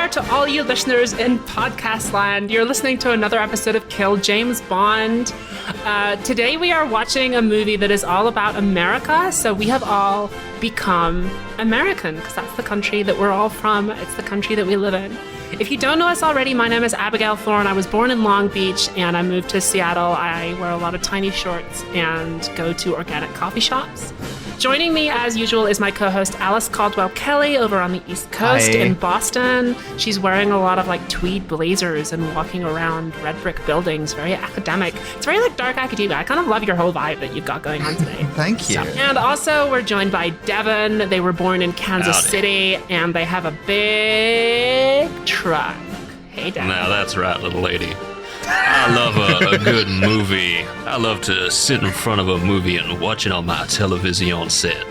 there to all you listeners in podcast land. You're listening to another episode of Kill James Bond. Today we are watching a movie that is all about America, so we have all become American, because that's the country that we're all from. It's the country that we live in. If you don't know us already, my name is Abigail Thorne. I was born in Long Beach, and I moved to Seattle. I wear a lot of tiny shorts and go to organic coffee shops. Joining me, as usual, is my co-host Alice Caldwell-Kelly over on the East Coast in Boston. She's wearing a lot of tweed blazers and walking around red brick buildings, very academic. It's very dark academia. I kind of love your whole vibe that you've got going on today. Thank you. And also, we're joined by Devin. They were born in Kansas City, and they have a big truck. Hey, Devin. Now that's right, little lady. I love a good movie. I love to sit in front of a movie and watch it on my television set.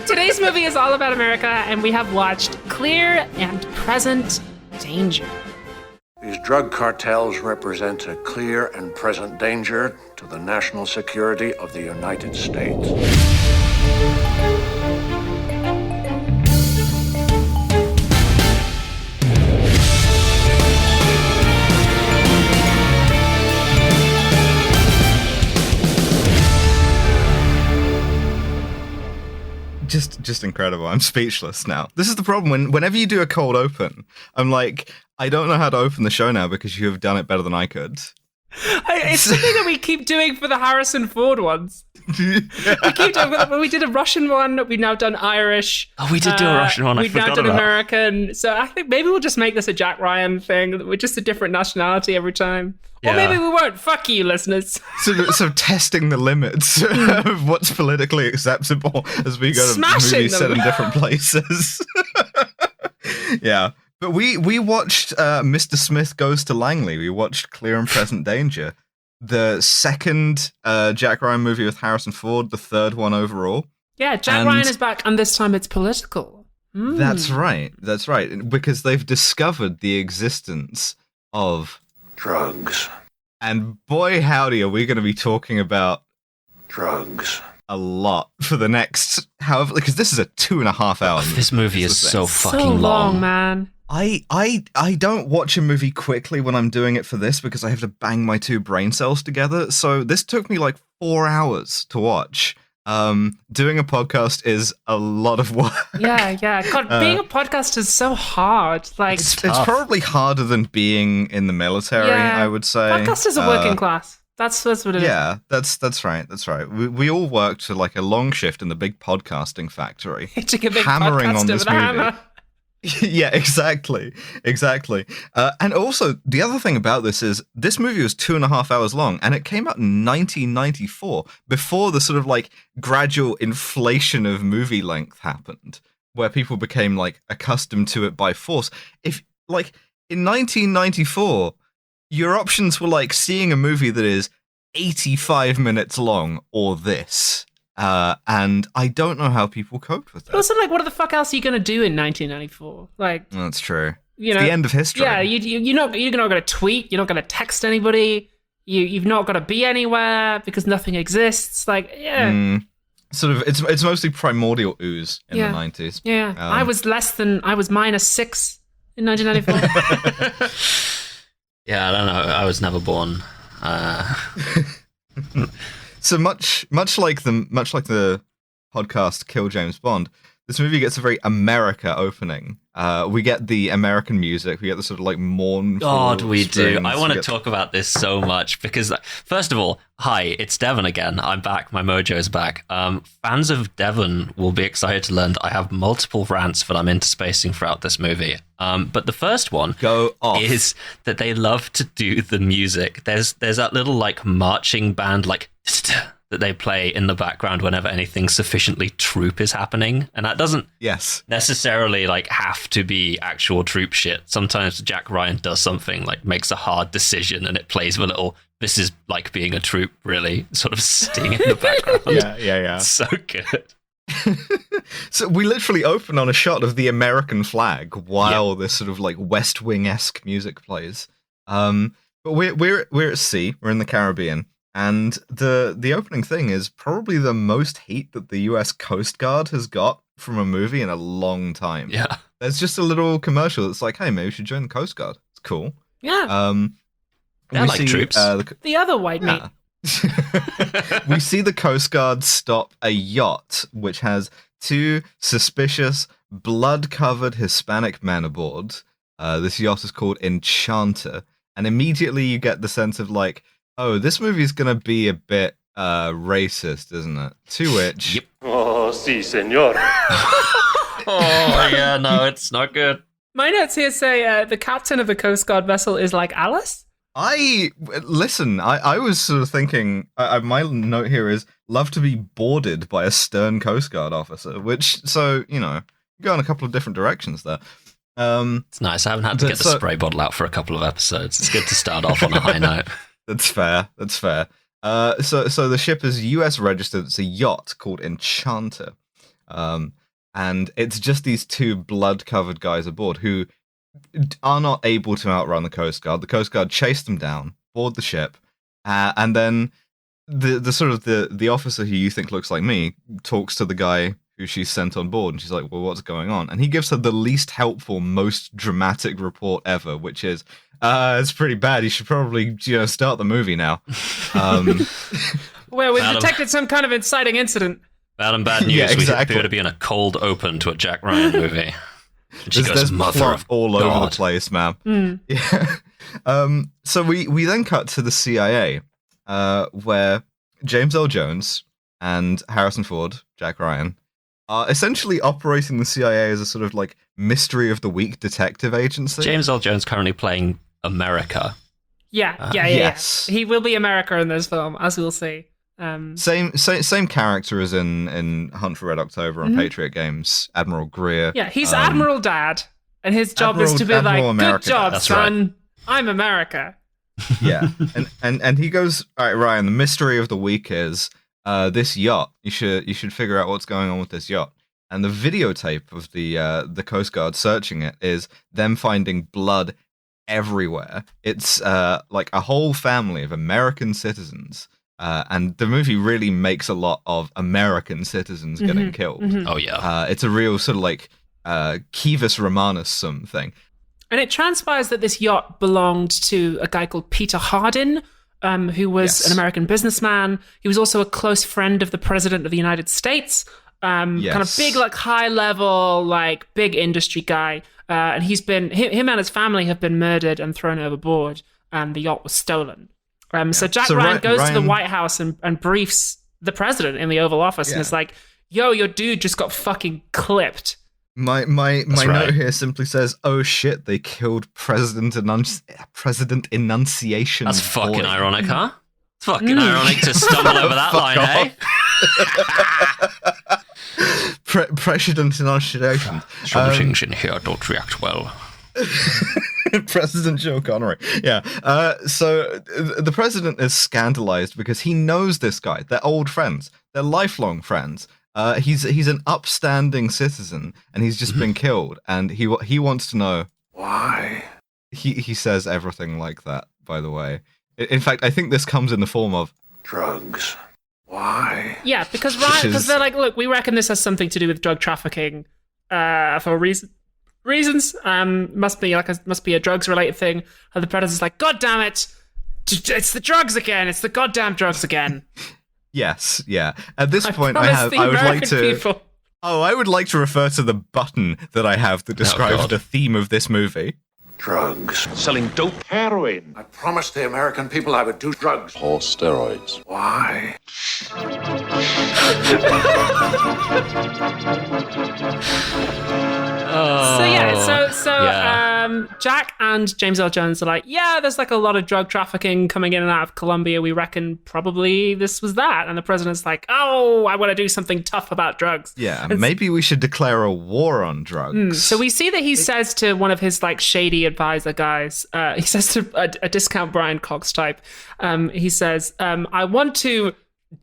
Today's movie is all about America, and we have watched Clear and Present Danger. These drug cartels represent a clear and present danger to the national security of the United States. Just incredible. I'm speechless now. This is the problem. Whenever you do a cold open, I'm like, I don't know how to open the show now because you have done it better than I could. It's something that we keep doing for the Harrison Ford ones. We keep doing. We did a Russian one. We've now done Irish. Oh, we did do a Russian one. I We've now forgot done about. American. So I think maybe we'll just make this a Jack Ryan thing. We're just a different nationality every time. Or maybe we won't. Fuck you, listeners. So testing the limits of what's politically acceptable as we go to movies set in different places. Yeah. But we watched Mr. Smith Goes to Langley. We watched Clear and Present Danger, the second Jack Ryan movie with Harrison Ford, the third one overall. Yeah, Jack Ryan is back, and this time it's political. That's right. That's right. Because they've discovered the existence of Drugs. And boy, howdy, are we going to be talking about drugs a lot for the next, however, because this is a 2.5 hour movie. This movie is so fucking so long, man. I don't watch a movie quickly when I'm doing it for this because I have to bang my two brain cells together. So this took me 4 hours to watch. Doing a podcast is a lot of work. Yeah. God, being a podcast is so hard. It's probably harder than being in the military, I would say. Podcast is a working class. That's what it is. Yeah, that's right. That's right. We all worked to a long shift in the big podcasting factory, hammering on this movie. Yeah, exactly. And also, the other thing about this is this movie was 2.5 hours long, and it came out in 1994, before the sort of gradual inflation of movie length happened, where people became accustomed to it by force. If in 1994, your options were seeing a movie that is 85 minutes long or this. And I don't know how people coped with that. Also, what the fuck else are you going to do in 1994? That's true. You know, it's the end of history. Yeah, you're not going to tweet. You're not going to text anybody. You've not got to be anywhere because nothing exists. Sort of, it's mostly primordial ooze in the 90s. Yeah, I was -6 in 1994. Yeah, I don't know. I was never born. So much like the podcast Kill James Bond, this movie gets a very America opening. We get the American music. We get the sort of mournful. God, we do. strings. I want to talk about this so much because, first of all, hi, it's Devon again. I'm back. My mojo is back. Fans of Devon will be excited to learn that I have multiple rants that I'm interspacing throughout this movie. But the first one is that they love to do the music. There's that little marching band that they play in the background whenever anything sufficiently troop is happening, and that doesn't necessarily have to be actual troop shit. Sometimes Jack Ryan does something makes a hard decision and it plays a little "this is like being a troop" really sort of sting in the background. Yeah. So good. So we literally open on a shot of the American flag while this sort of West Wing-esque music plays. But we're at sea. We're in the Caribbean. And the opening thing is probably the most heat that the US Coast Guard has got from a movie in a long time. Yeah. There's just a little commercial that's like, hey, maybe we should join the Coast Guard. It's cool. Yeah. They're like troops. The other white meat. We see the Coast Guard stop a yacht which has 2 suspicious, blood-covered Hispanic men aboard. This yacht is called Enchanter, and immediately you get the sense of like, oh, this movie's gonna be a bit racist, isn't it? To which, yep. Oh, si, senor. Oh yeah, no, it's not good. My notes here say the captain of the Coast Guard vessel is like Alice. I was sort of thinking, my note here is, love to be boarded by a stern Coast Guard officer, which, so, go in a couple of different directions there. It's nice. I haven't had to get the spray bottle out for a couple of episodes. It's good to start off on a high note. That's fair. So the ship is US registered. It's a yacht called Enchanter. And it's just these 2 blood-covered guys aboard who are not able to outrun the Coast Guard. The Coast Guard chase them down, board the ship, and then the officer who you think looks like me talks to the guy who she's sent on board, and she's like, well, what's going on? And he gives her the least helpful, most dramatic report ever, which is, it's pretty bad. You should probably start the movie now. Well, we've detected some kind of inciting incident. Bad and bad news. Yeah, exactly. We appear to be in a cold open to a Jack Ryan movie. There's plot all over the place, man. Mm. Yeah. So we then cut to the CIA, where James Earl Jones and Harrison Ford, Jack Ryan, are essentially operating the CIA as a sort of like mystery of the week detective agency. James Earl Jones currently playing America. Yeah. Yes. He will be America in this film, as we'll see. Same character as in Hunt for Red October and Patriot Games, Admiral Greer. Yeah, he's Admiral Dad, and his job is to be Admiral like, America. good job, That's son. Right. I'm America. Yeah, and he goes, all right, Ryan, the mystery of the week is this yacht. You should figure out what's going on with this yacht. And the videotape of the Coast Guard searching it is them finding blood everywhere. It's like a whole family of American citizens. And the movie really makes a lot of American citizens getting killed. Mm-hmm. Oh, yeah. It's a real sort of like Kivus Romanus thing. And it transpires that this yacht belonged to a guy called Peter Hardin, who was an American businessman. He was also a close friend of the President of the United States. Kind of big, like high level, like big industry guy. And him and his family have been murdered and thrown overboard. And the yacht was stolen. So Jack Ryan goes to the White House and briefs the president in the Oval Office and is like, yo, your dude just got fucking clipped. My note here simply says, oh shit, they killed President Enunciation. That's fucking ironic, huh? It's fucking ironic to stumble over that line, President Enunciation. Some things in here don't react well. President Joe Connery. Yeah. So the president is scandalized because he knows this guy. They're old friends. They're lifelong friends. He's an upstanding citizen, and he's just been killed. And he wants to know why. He says everything like that. By the way, in fact, I think this comes in the form of drugs. Why? Yeah, because they're like, look, we reckon this has something to do with drug trafficking for reasons. Must be a drugs related thing. And the predator's like, God damn it, it's the drugs again. It's the goddamn drugs again. Yes, yeah. At this point, I would like to refer to the button that I have that describes the theme of this movie. Drugs. Selling dope, heroin. I promised the American people I would do drugs. Or steroids. Why? Jack and James Earl Jones are like, yeah, there's like a lot of drug trafficking coming in and out of Colombia. We reckon probably this was that. And the president's like, oh, I want to do something tough about drugs. Yeah, maybe we should declare a war on drugs. So we see that he says to one of his like shady advisor guys, he says to a discount Brian Cox type, he says, I want to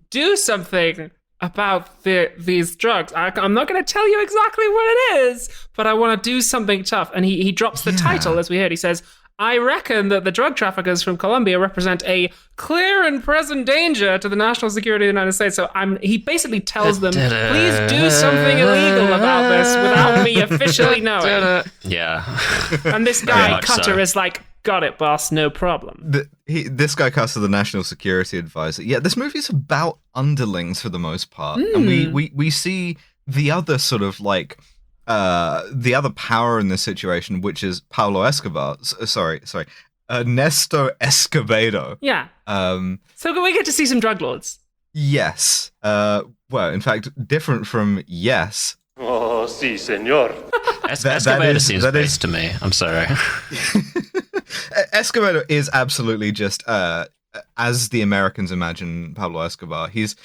do something about these drugs. I'm not going to tell you exactly what it is, but I want to do something tough. And he drops the title, as we heard. He says, I reckon that the drug traffickers from Colombia represent a clear and present danger to the national security of the United States. So he basically tells them, please do something illegal about this without me officially knowing. Yeah. And this guy, Cutter, is like, got it, boss, no problem. This guy, Cutter, the National Security Advisor. Yeah, this movie is about underlings for the most part. And we see the other sort of like, the other power in this situation, which is Pablo Escobar. Ernesto Escobedo. Yeah. So we get to see some drug lords. Yes. Well, in fact, different from yes. Oh, sí, señor. Escobedo seems based to me. I'm sorry. Escobedo is absolutely just, as the Americans imagine Pablo Escobar. He's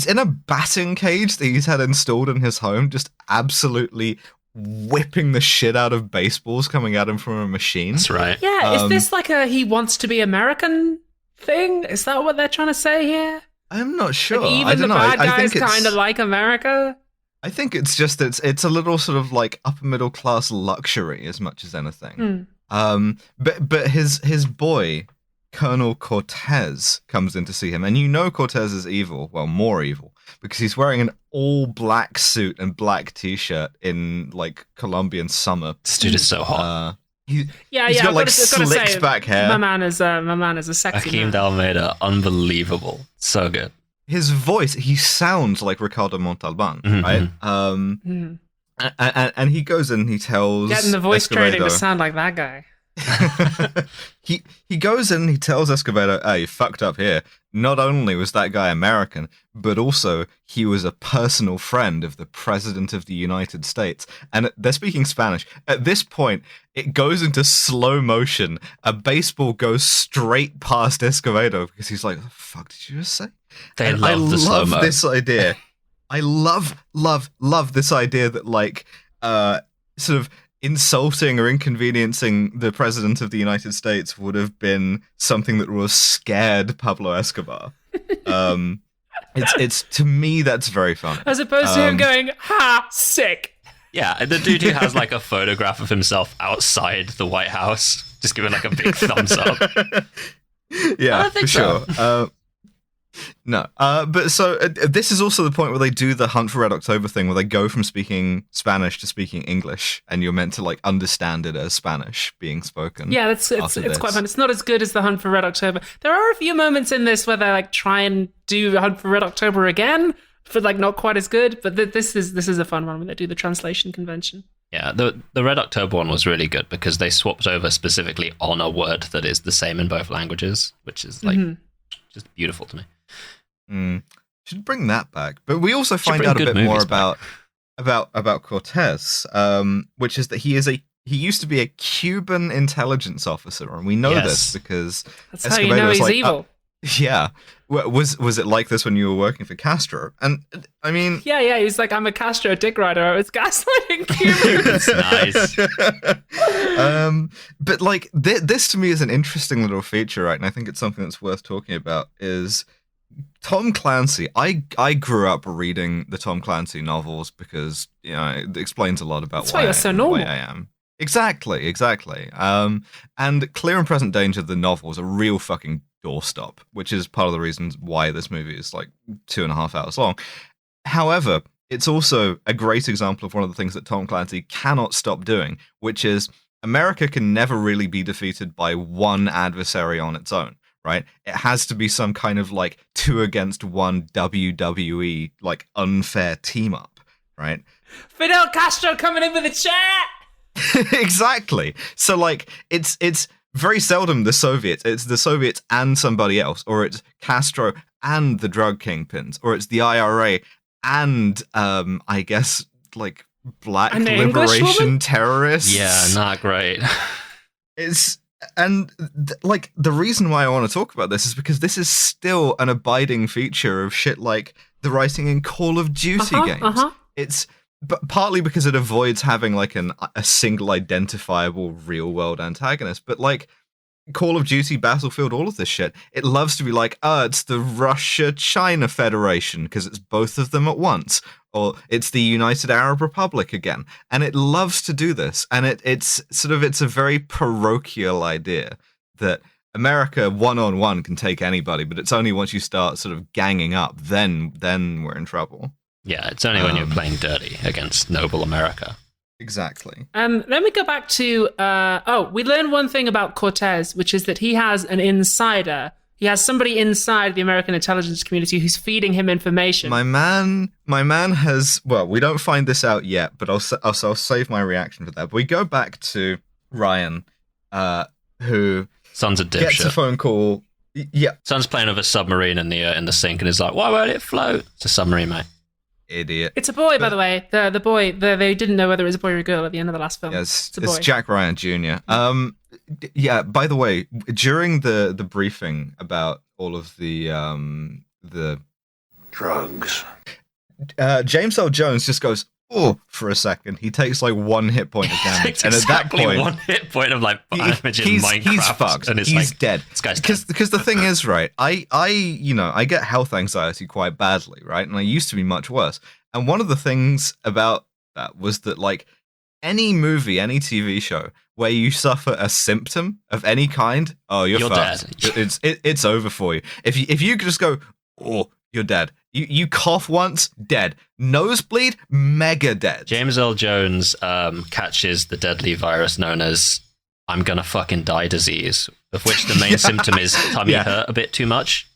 in a batting cage that he's had installed in his home, just absolutely whipping the shit out of baseballs coming at him from a machine. That's right. Yeah, is this like a he wants to be American thing? Is that what they're trying to say here? I'm not sure. Like even the bad guys kind of like America? I think it's just it's a little sort of like upper middle class luxury as much as anything. But his boy, Colonel Cortez, comes in to see him, and you know Cortez is evil, well, more evil, because he's wearing an all black suit and black t-shirt in like Colombian summer. This dude is so hot. He's got like slicked back hair. My man is a sexy Hakeem man. Dalmeida, unbelievable, so good. His voice, he sounds like Ricardo Montalban, right? And he goes in and he tells Getting the voice Escobedo, training to sound like that guy. he goes in and he tells Escobedo, hey, you fucked up here. Not only was that guy American, but also he was a personal friend of the President of the United States. And they're speaking Spanish. At this point, it goes into slow motion. A baseball goes straight past Escobedo because he's like, what the fuck did you just say? I love this idea. I love this idea that like sort of insulting or inconveniencing the President of the United States would have been something that was scared Pablo Escobar. It's to me that's very funny. As opposed to him going, ha, sick. Yeah, the dude who has like a photograph of himself outside the White House, just giving like a big thumbs up. Yeah, for sure. No, but so this is also the point where they do the Hunt for Red October thing, where they go from speaking Spanish to speaking English, and you're meant to like understand it as Spanish being spoken. Yeah, it's quite fun. It's not as good as the Hunt for Red October. There are a few moments in this where they like try and do the Hunt for Red October again, for like not quite as good. But this is a fun one when they do the translation convention. Yeah, the Red October one was really good because they swapped over specifically on a word that is the same in both languages, which is like just beautiful to me. Should bring that back, but we also find out a bit more about Cortez, which is that he used to be a Cuban intelligence officer, and we know this because that's how you know he's evil. Yeah, was it like this when you were working for Castro? And I mean, yeah, he's like, I'm a Castro dick rider. I was gaslighting Cubans. Nice. But like this to me is an interesting little feature, right? And I think it's something that's worth talking about. Is Tom Clancy. I grew up reading the Tom Clancy novels because it explains a lot about why you're so normal. Why I am. Exactly. And Clear and Present Danger, the novel, is a real fucking doorstop, which is part of the reasons why this movie is like 2.5 hours long. However, it's also a great example of one of the things that Tom Clancy cannot stop doing, which is America can never really be defeated by one adversary on its own. Right? It has to be some kind of like 2 against 1 WWE like unfair team up, right? Fidel Castro coming in with a chair. Exactly. So like it's very seldom the Soviets. It's the Soviets and somebody else, or it's Castro and the drug kingpins, or it's the IRA and I guess like black liberation terrorists. Yeah, not great. And like the reason why I want to talk about this is because this is still an abiding feature of shit like the writing in Call of Duty games. It's partly because it avoids having like a single identifiable real world antagonist, but like Call of Duty, Battlefield, all of this shit, it loves to be like, it's the Russia-China Federation because it's both of them at once, or it's the United Arab Republic again, and it loves to do this, and it's a very parochial idea that America one-on-one can take anybody, but it's only once you start sort of ganging up, then we're in trouble. Yeah, it's only when you're playing dirty against noble America. Exactly. Then we go back to, we learn one thing about Cortez, which is that he has an insider. He has somebody inside the American intelligence community who's feeding him information. My man has, well, we don't find this out yet, but I'll save my reaction for that. But we go back to Ryan, who Son's a dipshit. Gets a phone call. Yeah. Son's playing with a submarine in the sink and is like, why won't it float? It's a submarine, mate. Idiot. It's a boy, by the way. The boy, they didn't know whether it was a boy or a girl at the end of the last film. Yes, it's a boy. It's Jack Ryan Jr. Yeah, by the way, during the briefing about all of the drugs, James Earl Jones just goes, oh, for a second. He takes like 1 hit point of damage. And exactly at that point, 1 hit point of like damage in Minecraft. He's fucked. And he's like, dead. Because the thing is, right, I get health anxiety quite badly, right? And I used to be much worse. And one of the things about that was that like any movie, any TV show where you suffer a symptom of any kind, oh, you're fucked. Dead. It's over for you. If you just go, oh, you're dead. You cough once, dead. Nosebleed, mega dead. James Earl Jones catches the deadly virus known as I'm gonna fucking die disease, of which the main symptom is tummy hurt a bit too much.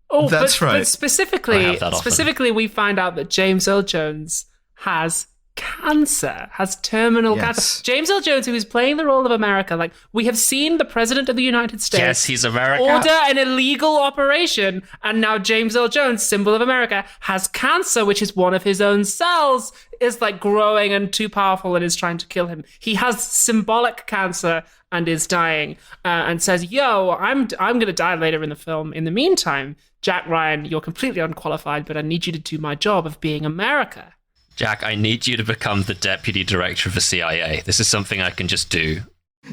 Oh, that's right. But specifically, we find out that James Earl Jones has cancer, has terminal cancer. James Earl Jones, who is playing the role of America, like we have seen the President of the United States. Yes, he's America. Order an illegal operation, and now James Earl Jones, symbol of America, has cancer, which is one of his own cells, is like growing and too powerful and is trying to kill him. He has symbolic cancer and is dying, and says, "Yo, I'm gonna die later in the film. In the meantime, Jack Ryan, you're completely unqualified, but I need you to do my job of being America." Jack, I need you to become the deputy director of the CIA. This is something I can just do.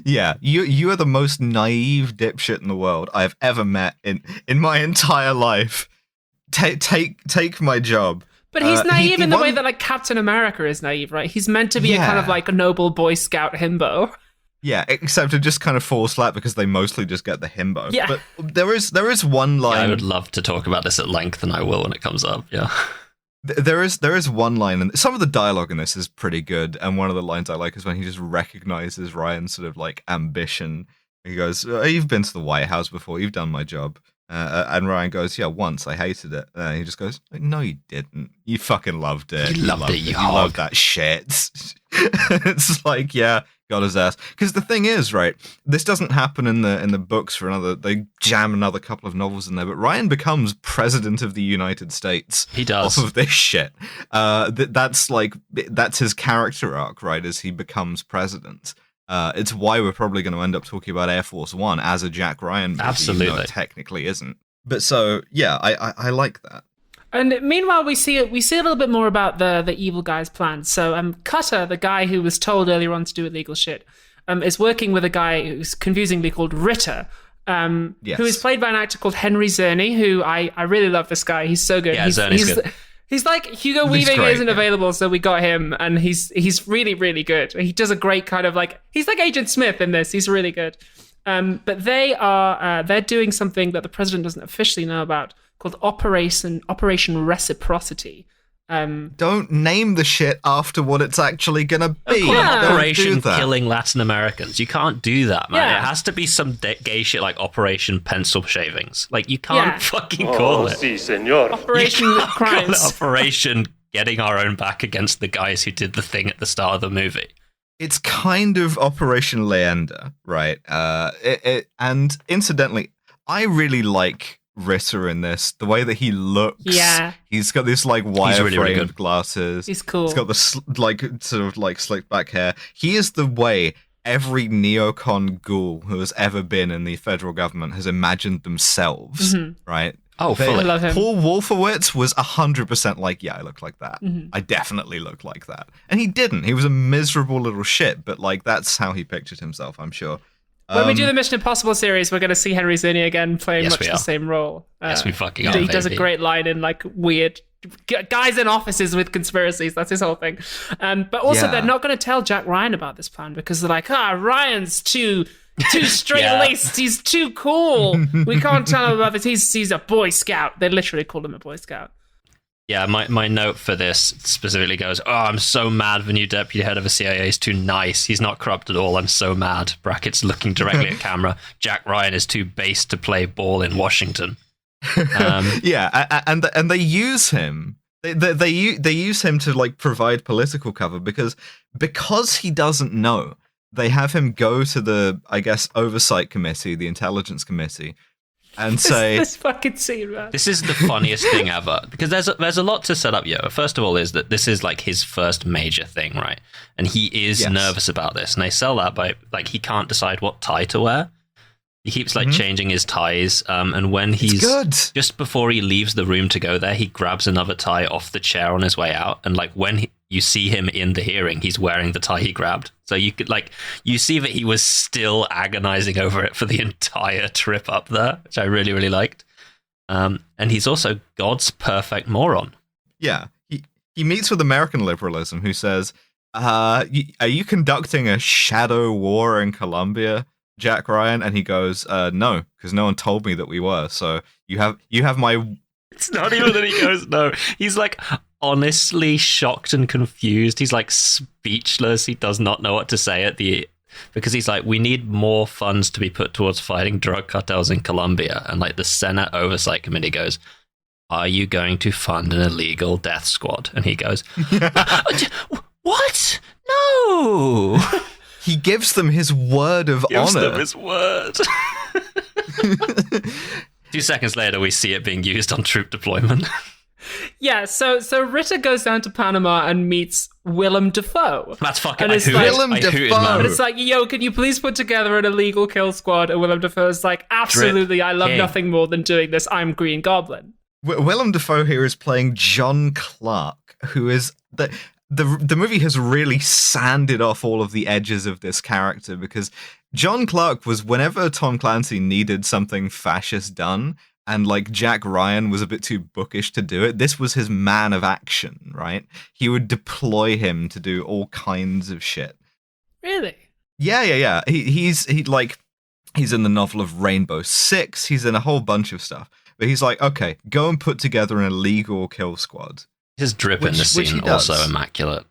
Yeah, you are the most naive dipshit in the world I've ever met in my entire life. Take my job. But he's naive in the way that like Captain America is naive, right? He's meant to be a kind of like a noble Boy Scout himbo. Yeah, except it just kind of falls flat because they mostly just get the himbo. Yeah. But there is one line. Yeah, I would love to talk about this at length, and I will when it comes up. Yeah. There is one line, and some of the dialogue in this is pretty good. And one of the lines I like is when he just recognizes Ryan's sort of like ambition. He goes, "You've been to the White House before. You've done my job." And Ryan goes, "Yeah, once. I hated it." And he just goes, "No, you didn't. You fucking loved it. You loved it. You loved that shit." It's like, yeah, got his ass. Because the thing is, right, this doesn't happen in the books for another. They jam another couple of novels in there, but Ryan becomes president of the United States. He does off of this shit. That's his character arc, right? As he becomes president. It's why we're probably going to end up talking about Air Force One as a Jack Ryan movie. Absolutely. Even though it technically isn't. But so, yeah, I like that. And meanwhile, we see a little bit more about the evil guy's plans. So Cutter, the guy who was told earlier on to do illegal shit, is working with a guy who's confusingly called Ritter, who is played by an actor called Henry Czerny, who I really love this guy. He's so good. Yeah, Czerny's good. He's like, Hugo Weaving isn't available, so we got him, and he's really, really good. He does a great kind of like, he's like Agent Smith in this. He's really good. But they're doing something that the president doesn't officially know about, called Operation Reciprocity. Don't name the shit after what it's actually gonna be. Operation Killing Latin Americans. You can't do that, man. Yeah. It has to be some gay shit like Operation Pencil Shavings. Like, you can't fucking call it. Sí, señor. Operation Crimes. Operation Getting Our Own Back against the guys who did the thing at the start of the movie. It's kind of Operation Leander, right? And incidentally, I really like Ritter in this, the way that he looks. Yeah, he's got this like wire-framed really glasses. He's cool. He's got the sort of like slicked back hair. He is the way every neocon ghoul who has ever been in the federal government has imagined themselves, right? Oh, fully. I love him. Paul Wolfowitz was 100% like, yeah, I look like that. I definitely look like that. And he didn't. He was a miserable little shit, but like that's how he pictured himself, I'm sure. When we do the Mission Impossible series, we're going to see Henry Czerny again playing much the same role. Yes, we fucking are. He does a great line in like weird guys in offices with conspiracies. That's his whole thing. But also, they're not going to tell Jack Ryan about this plan because they're like, Ryan's too straight-laced. He's too cool. We can't tell him about this. He's a Boy Scout. They literally called him a Boy Scout. Yeah, my note for this specifically goes, "Oh, I'm so mad the new deputy head of the CIA is too nice. He's not corrupt at all. I'm so mad." Brackets looking directly at camera. Jack Ryan is too base to play ball in Washington. Yeah, and they use him. They use him to like provide political cover because he doesn't know. They have him go to the, I guess, oversight committee, the intelligence committee, and say this fucking scene, man. This is the funniest thing ever because there's a lot to set up. First of all, is that this is like his first major thing, right? And he is nervous about this, and they sell that by like he can't decide what tie to wear. He keeps like changing his ties, and when he's just before he leaves the room to go there, he grabs another tie off the chair on his way out, and like when you see him in the hearing, he's wearing the tie he grabbed. So you could you see that he was still agonizing over it for the entire trip up there, which I really, really liked. And he's also God's perfect moron. Yeah, he meets with American liberalism, who says, "Are you conducting a shadow war in Colombia, Jack Ryan?" And he goes, "No, because no one told me that we were. So you have my." It's not even that he goes no. He's like honestly shocked and confused. He's like speechless. He does not know what to say because he's like, we need more funds to be put towards fighting drug cartels in Colombia. And like the Senate Oversight Committee goes, "Are you going to fund an illegal death squad?" And he goes, "What? No." He gives them his word of honor. Gives them his word. 2 seconds later, we see it being used on troop deployment. Yeah, so Ritter goes down to Panama and meets Willem Dafoe. That's fucking and Willem Dafoe. And it's like, yo, can you please put together an illegal kill squad? And Willem Dafoe's like, absolutely, I love nothing more than doing this. I'm Green Goblin. Willem Dafoe here is playing John Clark, who is the movie has really sanded off all of the edges of this character, because John Clark was, whenever Tom Clancy needed something fascist done, and like Jack Ryan was a bit too bookish to do it, this was his man of action, right? He would deploy him to do all kinds of shit. Really? Yeah. He's in the novel of Rainbow Six. He's in a whole bunch of stuff. But he's like, okay, go and put together an illegal kill squad. His drip in the scene also immaculate.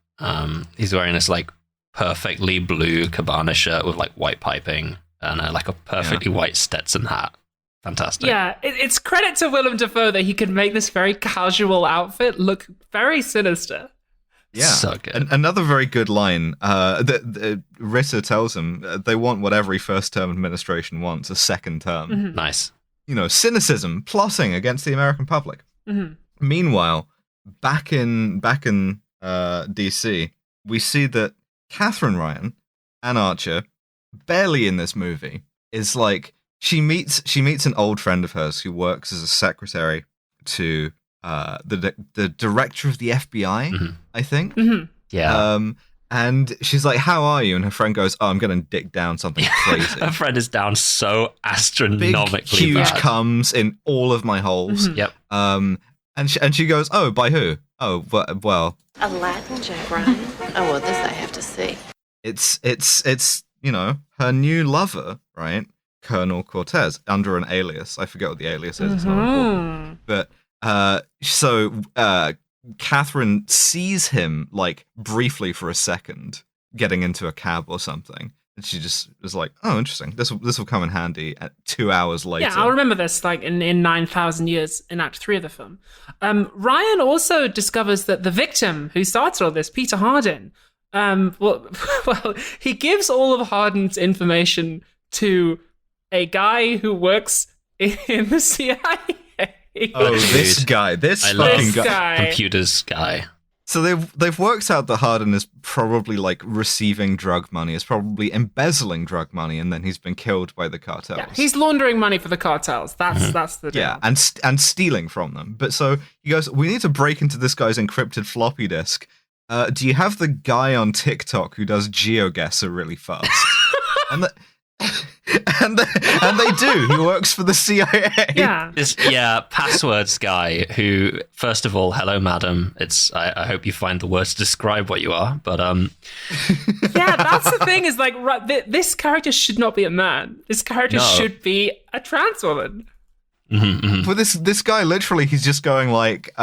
He's wearing this like perfectly blue cabana shirt with like white piping and like a perfectly white Stetson hat. Fantastic. Yeah, it's credit to Willem Dafoe that he can make this very casual outfit look very sinister. Yeah, so good. Another very good line that Ritter tells him they want what every first-term administration wants, a second term. Mm-hmm. Nice. You know, cynicism, plotting against the American public. Mm-hmm. Meanwhile, back in DC, we see that Catherine Ryan, Ann Archer, barely in this movie, is like, she meets an old friend of hers who works as a secretary to the director of the FBI, I think. Mm-hmm. Yeah. And she's like, "How are you?" And her friend goes, "Oh, I'm going to dig down something crazy." Her friend is down so astronomically big, huge bad. comes in all of my holes. Mm-hmm. Yep. And she goes, "Oh, by who? Oh, well, Aladdin, Jack Ryan. Oh, well, this I have to see. It's you know, her new lover, right? Colonel Cortez, under an alias. I forget what the alias is. It's not important. But so Catherine sees him like briefly for a second getting into a cab or something, and she just is like, "Oh, interesting. This will come in handy." At 2 hours later, yeah, I'll remember this like in 9,000 years in Act 3 of the film. Ryan also discovers that the victim who started all this, Peter Hardin, well, he gives all of Hardin's information to a guy who works in the CIA. Oh, this guy, this fucking guy. Computers guy. So they've worked out that Hardin is probably like receiving drug money, is probably embezzling drug money, and then he's been killed by the cartels. Yeah, he's laundering money for the cartels. That's the deal. Yeah, and stealing from them. But so he goes, "We need to break into this guy's encrypted floppy disk. Do you have the guy on TikTok who does GeoGuessr really fast?" And they do. He works for the CIA. Yeah. This passwords guy who, first of all, hello, madam. I hope you find the words to describe what you are. But yeah, that's the thing. Is like this character should not be a man. This character should be a trans woman. But this guy literally, he's just going like,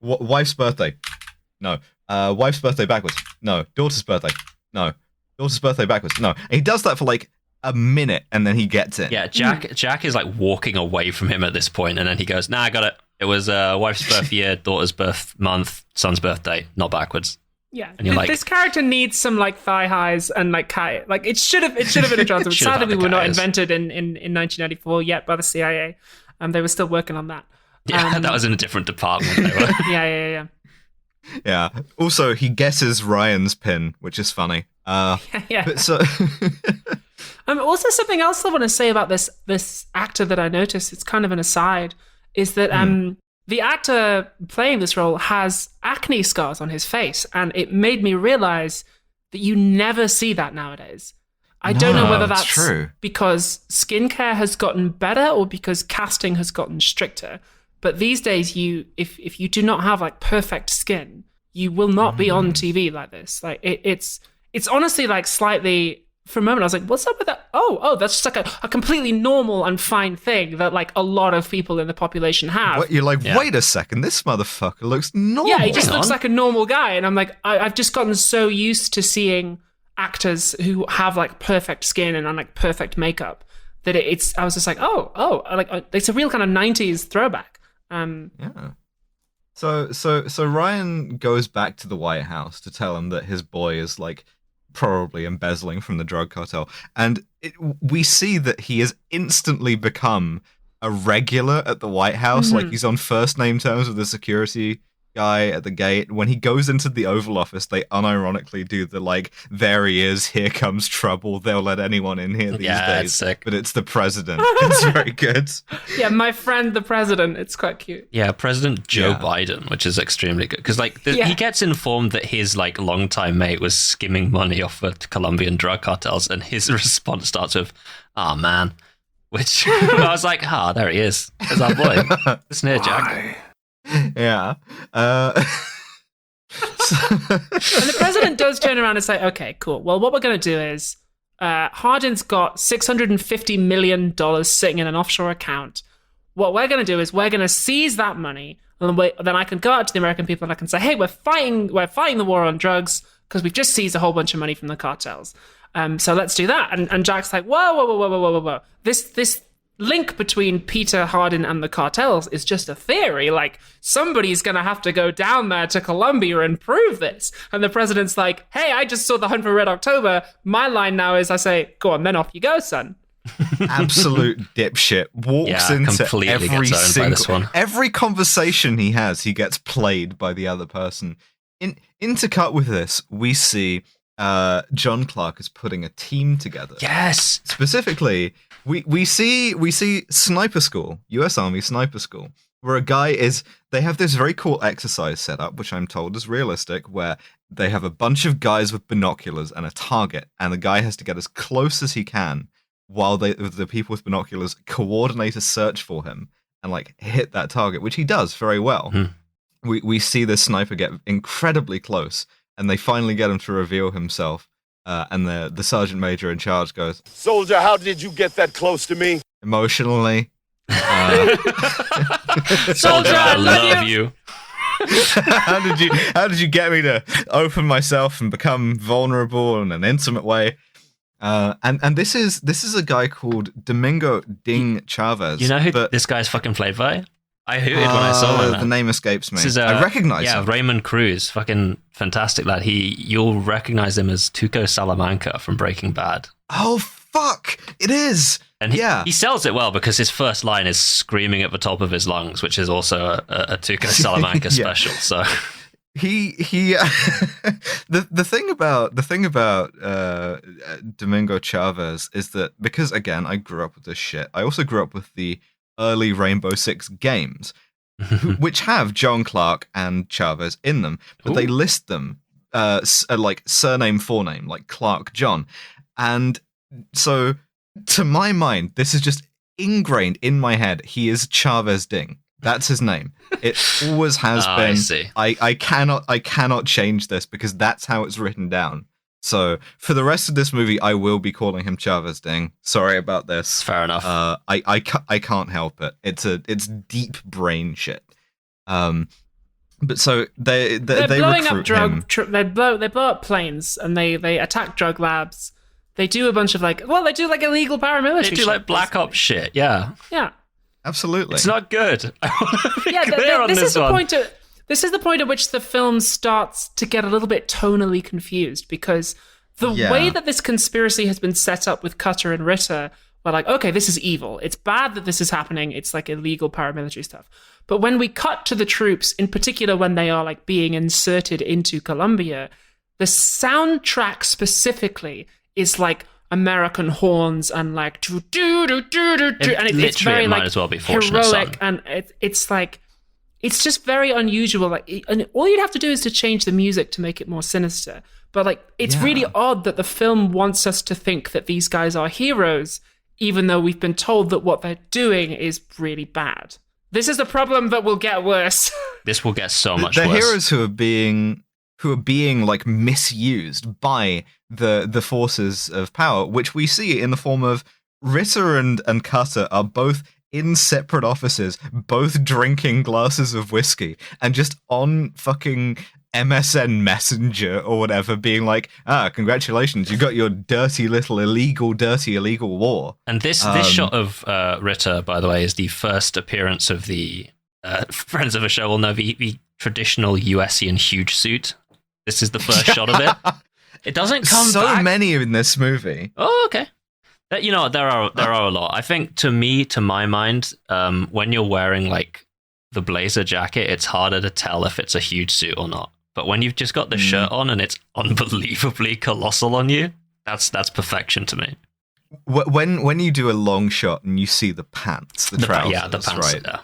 wife's birthday. No. Wife's birthday backwards. No. Daughter's birthday. No. Daughter's birthday backwards. No. And he does that for like a minute, and then he gets it. Yeah, Jack is like walking away from him at this point, and then he goes, "Nah, I got it. It was wife's birth year, daughter's birth month, son's birthday, not backwards." Yeah, and you're like, this character needs some like thigh highs and like like it should have been a Johnson. Sadly, we were not invented in 1994 yet by the CIA. They were still working on that. Yeah, that was in a different department. They were. Yeah. Yeah. Also, he guesses Ryan's pin, which is funny. Yeah. But so. Also, something else I want to say about this actor that I noticed, it's kind of an aside, is that the actor playing this role has acne scars on his face, and it made me realize that you never see that nowadays. I don't know whether that's true. Because skincare has gotten better or because casting has gotten stricter. But these days, if you do not have like perfect skin, you will not be on TV like this. Like it's honestly like slightly. For a moment, I was like, what's up with that? Oh, that's just like a completely normal and fine thing that like a lot of people in the population have. What, you're like, wait a second, this motherfucker looks normal. Yeah, he just looks like a normal guy. And I'm like, I've just gotten so used to seeing actors who have like perfect skin and like perfect makeup that I was just like, like it's a real kind of 90s throwback. Yeah. So Ryan goes back to the White House to tell him that his boy is like probably embezzling from the drug cartel, and we see that he has instantly become a regular at the White House. Like he's on first name terms with the security guy at the gate. When he goes into the Oval Office, they unironically do the like, there he is, here comes trouble, they'll let anyone in here these days. It's sick. But it's the president. It's very good. Yeah, my friend the president. It's quite cute. Yeah, President Joe Biden, which is extremely good because like he gets informed that his like longtime mate was skimming money off of Colombian drug cartels, and his response starts with, "Oh man," which I was like, there he is. There's our boy. Listen here, Jack. Yeah. And the president does turn around and say, okay, cool. Well, what we're going to do is Hardin's got $650 million sitting in an offshore account. What we're going to do is we're going to seize that money. And then I can go out to the American people and I can say, hey, we're fighting the war on drugs because we've just seized a whole bunch of money from the cartels. So let's do that. And Jack's like, whoa. This link between Peter Hardin and the cartels is just a theory. Like, somebody's going to have to go down there to Colombia and prove this. And the president's like, hey, I just saw The Hunt for Red October. My line now is I say, go on, then off you go, son. Absolute dipshit. Walks into every conversation he has, he gets played by the other person. Intercut with this, we see John Clark is putting a team together. Yes. Specifically, we see Sniper School, US Army Sniper School, where they have this very cool exercise set up, which I'm told is realistic, where they have a bunch of guys with binoculars and a target, and the guy has to get as close as he can while the people with binoculars coordinate a search for him and like hit that target, which he does very well. We see this sniper get incredibly close, and they finally get him to reveal himself. And the sergeant major in charge goes, "Soldier, how did you get that close to me?" Emotionally. Soldier, I love you. How did you get me to open myself and become vulnerable in an intimate way? And this is a guy called Domingo Ding Chavez. You know who this guy's fucking played by? I hooted when I saw him. The name escapes me. I recognize him. Yeah, Raymond Cruz. Fucking fantastic lad. You'll recognize him as Tuco Salamanca from Breaking Bad. Oh, fuck! It is! And he sells it well because his first line is screaming at the top of his lungs, which is also a Tuco Salamanca special. So the thing about Domingo Chavez is that, because again I grew up with this shit, I also grew up with the early Rainbow Six games, which have John Clark and Chavez in them, but they list them like surname, forename, like Clark John. And so, to my mind, this is just ingrained in my head. He is Chavez Ding. That's his name. It always has been. I see. I cannot change this because that's how it's written down. So for the rest of this movie, I will be calling him Chavez Ding. Sorry about this. Fair enough. I can't help it. It's deep brain shit. But so they blowing up recruit him. they blow up planes and they attack drug labs. They do a bunch of they do illegal paramilitary. They do shit, Black Ops shit. Yeah. Yeah. Absolutely. It's not good. I want to be clear on this this is the one. this is the point at which the film starts to get a little bit tonally confused, because the way that this conspiracy has been set up with Cutter and Ritter, we're like, okay, this is evil. It's bad that this is happening. It's like illegal paramilitary stuff. But when we cut to the troops, in particular when they are being inserted into Colombia, the soundtrack specifically is American horns and do do do do do do, and it's very might as well be Fortunate heroic, Son. and it's just very unusual. And all you'd have to do is to change the music to make it more sinister. But it's really odd that the film wants us to think that these guys are heroes, even though we've been told that what they're doing is really bad. This is the problem that will get worse. This will get so much worse. The heroes who are being misused by the forces of power, which we see in the form of Ritter and Cutter are both in separate offices, both drinking glasses of whiskey, and just on fucking MSN Messenger or whatever, being congratulations, you got your dirty illegal war. And this shot of Ritter, by the way, is the first appearance of the friends of the show will know the traditional USian huge suit. This is the first shot of it. It doesn't come back. So many in this movie. Oh, okay. There are a lot. I think to my mind, when you're wearing the blazer jacket, it's harder to tell if it's a huge suit or not. But when you've just got the shirt on and it's unbelievably colossal on you, that's perfection to me. When you do a long shot and you see the pants, the trousers, the pants, right? Yeah.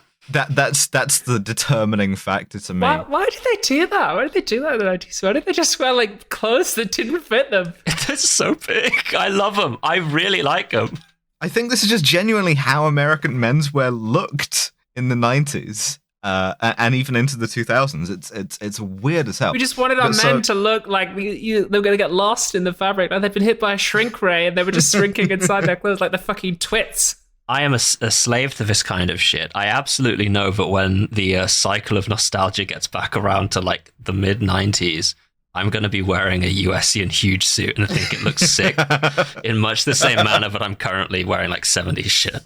That's the determining factor to me. Why did they do that? Why did they do that in the 90s? Why did they just wear clothes that didn't fit them? They're so big. I love them. I really like them. I think this is just genuinely how American menswear looked in the 90s. And even into the 2000s, it's weird as hell. We just wanted our men to look like they were going to get lost in the fabric. Like they've been hit by a shrink ray and they were just shrinking inside their clothes like the fucking twits. I am a slave to this kind of shit. I absolutely know that when the cycle of nostalgia gets back around to the mid 90s, I'm going to be wearing a USian huge suit and I think it looks sick in much the same manner that I'm currently wearing 70s shit.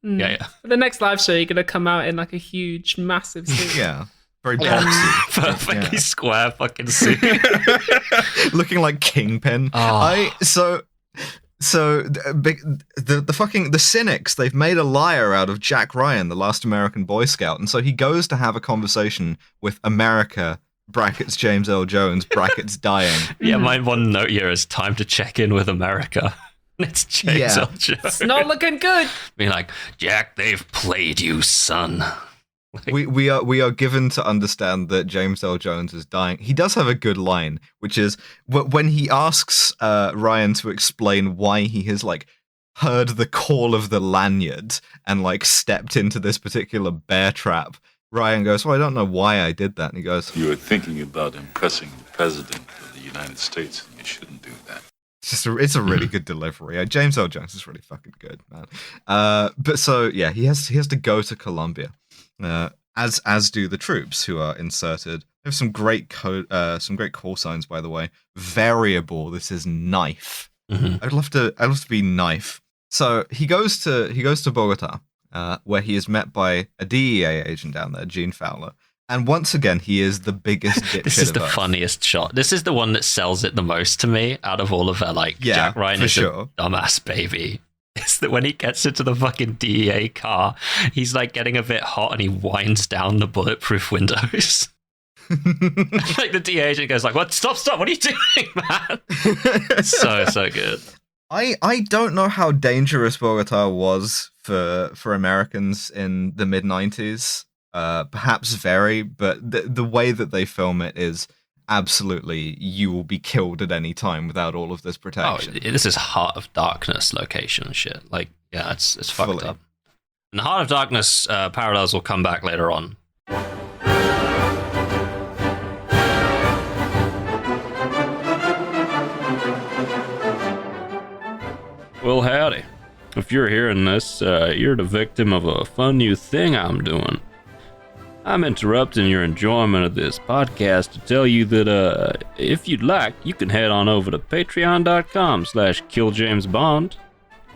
Yeah. For the next live show, you're going to come out in a huge, massive suit. Yeah. Very boxy. Perfectly square fucking suit. Looking like Kingpin. Oh. So the cynics, they've made a liar out of Jack Ryan, the last American Boy Scout. And so he goes to have a conversation with America, brackets James Earl Jones, brackets dying. Yeah, my one note here is time to check in with America. It's James Earl Jones. It's not looking good. Being Jack, they've played you, son. We are given to understand that James Earl Jones is dying. He does have a good line, which is when he asks Ryan to explain why he has heard the call of the lanyard and stepped into this particular bear trap. Ryan goes, "Well, I don't know why I did that." And he goes, "You were thinking about impressing the president of the United States, and you shouldn't do that." It's a really good delivery. James Earl Jones is really fucking good, man. But so yeah, he has to go to Colombia, as do the troops who are inserted. They have some great call signs, by the way. Variable. This is knife. Mm-hmm. I'd love to be knife. So he goes to Bogota, where he is met by a DEA agent down there, Gene Fowler. And once again, he is the biggest dipshit. This is the Earth. Funniest shot. This is the one that sells it the most to me out of all of their Jack Ryan is a dumbass baby. It's that when he gets into the fucking DEA car, he's getting a bit hot and he winds down the bulletproof windows. The DEA agent goes "What? Stop! What are you doing, man?" So good. I don't know how dangerous Bogota was for Americans in the mid 90s. Perhaps very, but the way that they film it is absolutely, you will be killed at any time without all of this protection. Oh, this is Heart of Darkness location shit. It's fucked up. And the Heart of Darkness parallels will come back later on. Well, howdy. If you're hearing this, you're the victim of a fun new thing I'm doing. I'm interrupting your enjoyment of this podcast to tell you that if you'd like, you can head on over to patreon.com/killjamesbond.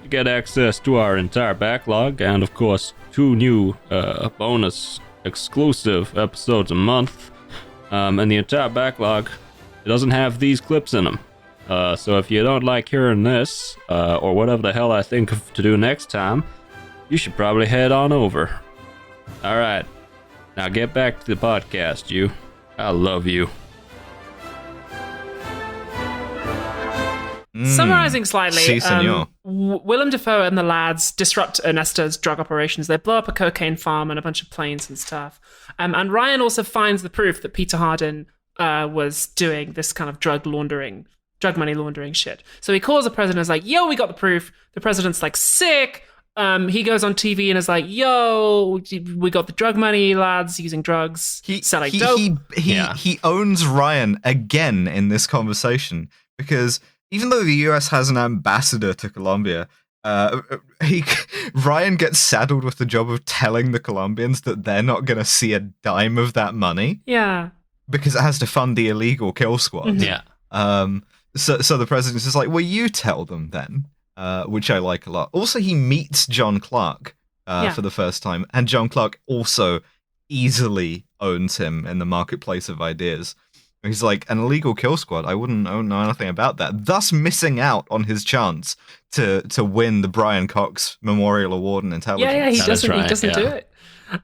You get access to our entire backlog and, of course, 2 new bonus exclusive episodes a month. And the entire backlog, it doesn't have these clips in them. So if you don't like hearing this, or whatever the hell I think of to do next time, you should probably head on over. Alright, now get back to the podcast, you. I love you. Summarizing slightly, Si, senor. Willem Dafoe and the lads disrupt Ernesto's drug operations. They blow up a cocaine farm and a bunch of planes and stuff. And Ryan also finds the proof that Peter Hardin was doing this kind of drug money laundering shit. So he calls the president and is like, yo, we got the proof. The president's like, sick. He goes on TV and is like, yo, we got the drug money, lads, using drugs, selling dope. He owns Ryan again in this conversation because even though the US has an ambassador to Colombia, Ryan gets saddled with the job of telling the Colombians that they're not going to see a dime of that money. Yeah. Because it has to fund the illegal kill squad. Mm-hmm. Yeah. So the president's just like, well, you tell them then, which I like a lot. Also, he meets John Clark for the first time, and John Clark also easily owns him in the marketplace of ideas. He's like, an illegal kill squad, I wouldn't know anything about that, thus missing out on his chance to win the Brian Cox Memorial Award in Intelligence. Yeah, he doesn't do it.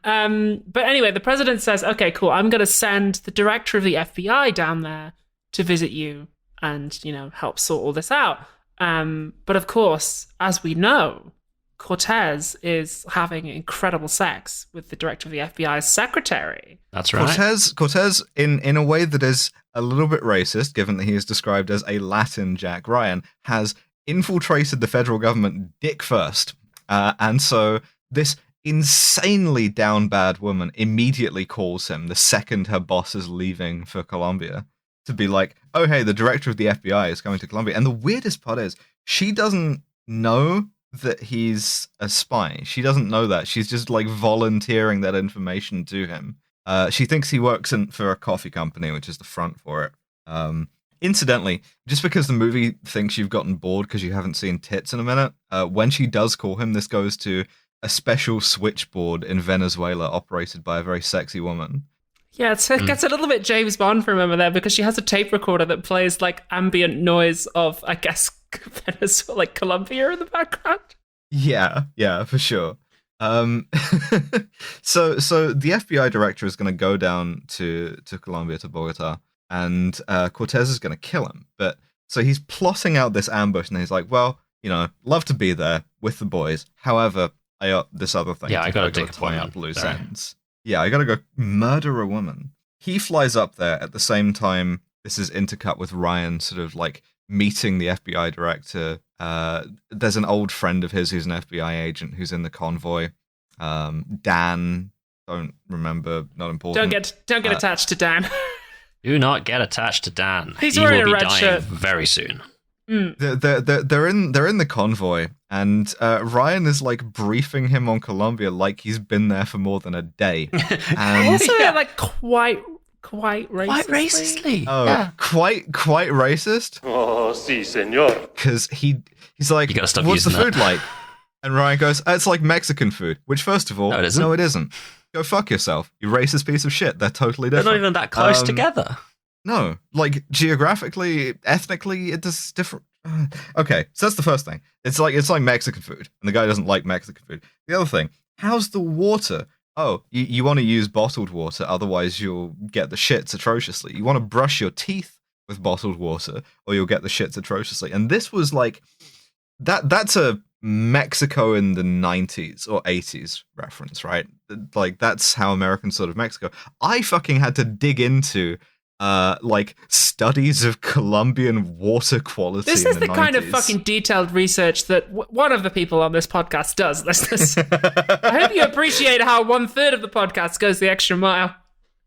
But anyway, the president says, okay, cool, I'm going to send the director of the FBI down there to visit you and, help sort all this out. But of course, as we know, Cortez is having incredible sex with the director of the FBI's secretary. That's right. Cortez, in a way that is a little bit racist, given that he is described as a Latin Jack Ryan, has infiltrated the federal government dick first. And so this insanely down bad woman immediately calls him the second her boss is leaving for Colombia to be like, oh, hey, the director of the FBI is coming to Colombia. And the weirdest part is she doesn't know that he's a spy. She doesn't know that. She's just like volunteering that information to him. She thinks he works for a coffee company, which is the front for it. Incidentally, just because the movie thinks you've gotten bored because you haven't seen tits in a minute, when she does call him, this goes to a special switchboard in Venezuela operated by a very sexy woman. Yeah, it gets a little bit James Bond for a moment there because she has a tape recorder that plays like ambient noise of, I guess, Venezuela, like Colombia in the background. Yeah, for sure. So the FBI director is going to go down to Colombia, to Bogota, and Cortez is going to kill him. But so he's plotting out this ambush, and he's like, well, love to be there with the boys. However, I got this other thing. Yeah, I got to tie up loose ends. Yeah, I got to go murder a woman. He flies up there at the same time. This is intercut with Ryan sort of like meeting the FBI director. There's an old friend of his who's an FBI agent who's in the convoy. Dan, don't remember, not important. Don't get attached to Dan. Do not get attached to Dan. He's wearing will a be red dying shirt very soon. They're in the convoy, and Ryan is like briefing him on Colombia like he's been there for more than a day. And also, like quite racistly. Oh, yeah. Quite racist. Oh, si, senor. Because he's like, what's the food like? And Ryan goes, it's like Mexican food. Which, first of all, no, it isn't. Go fuck yourself, you racist piece of shit. They're totally different. They're not even that close together. No, like geographically, ethnically, it is different. Okay, so that's the first thing. It's like Mexican food, and the guy doesn't like Mexican food. The other thing, how's the water? Oh, you want to use bottled water, otherwise you'll get the shits atrociously. You want to brush your teeth with bottled water, or you'll get the shits atrociously. And this was like that's a Mexico in the 90s or 80s reference, right? Like that's how Americans thought of Mexico. I fucking had to dig into like studies of Colombian water quality. This is the 90s. kind of fucking detailed research that one of the people on this podcast does, listeners. I hope you appreciate how 1/3 of the podcast goes the extra mile.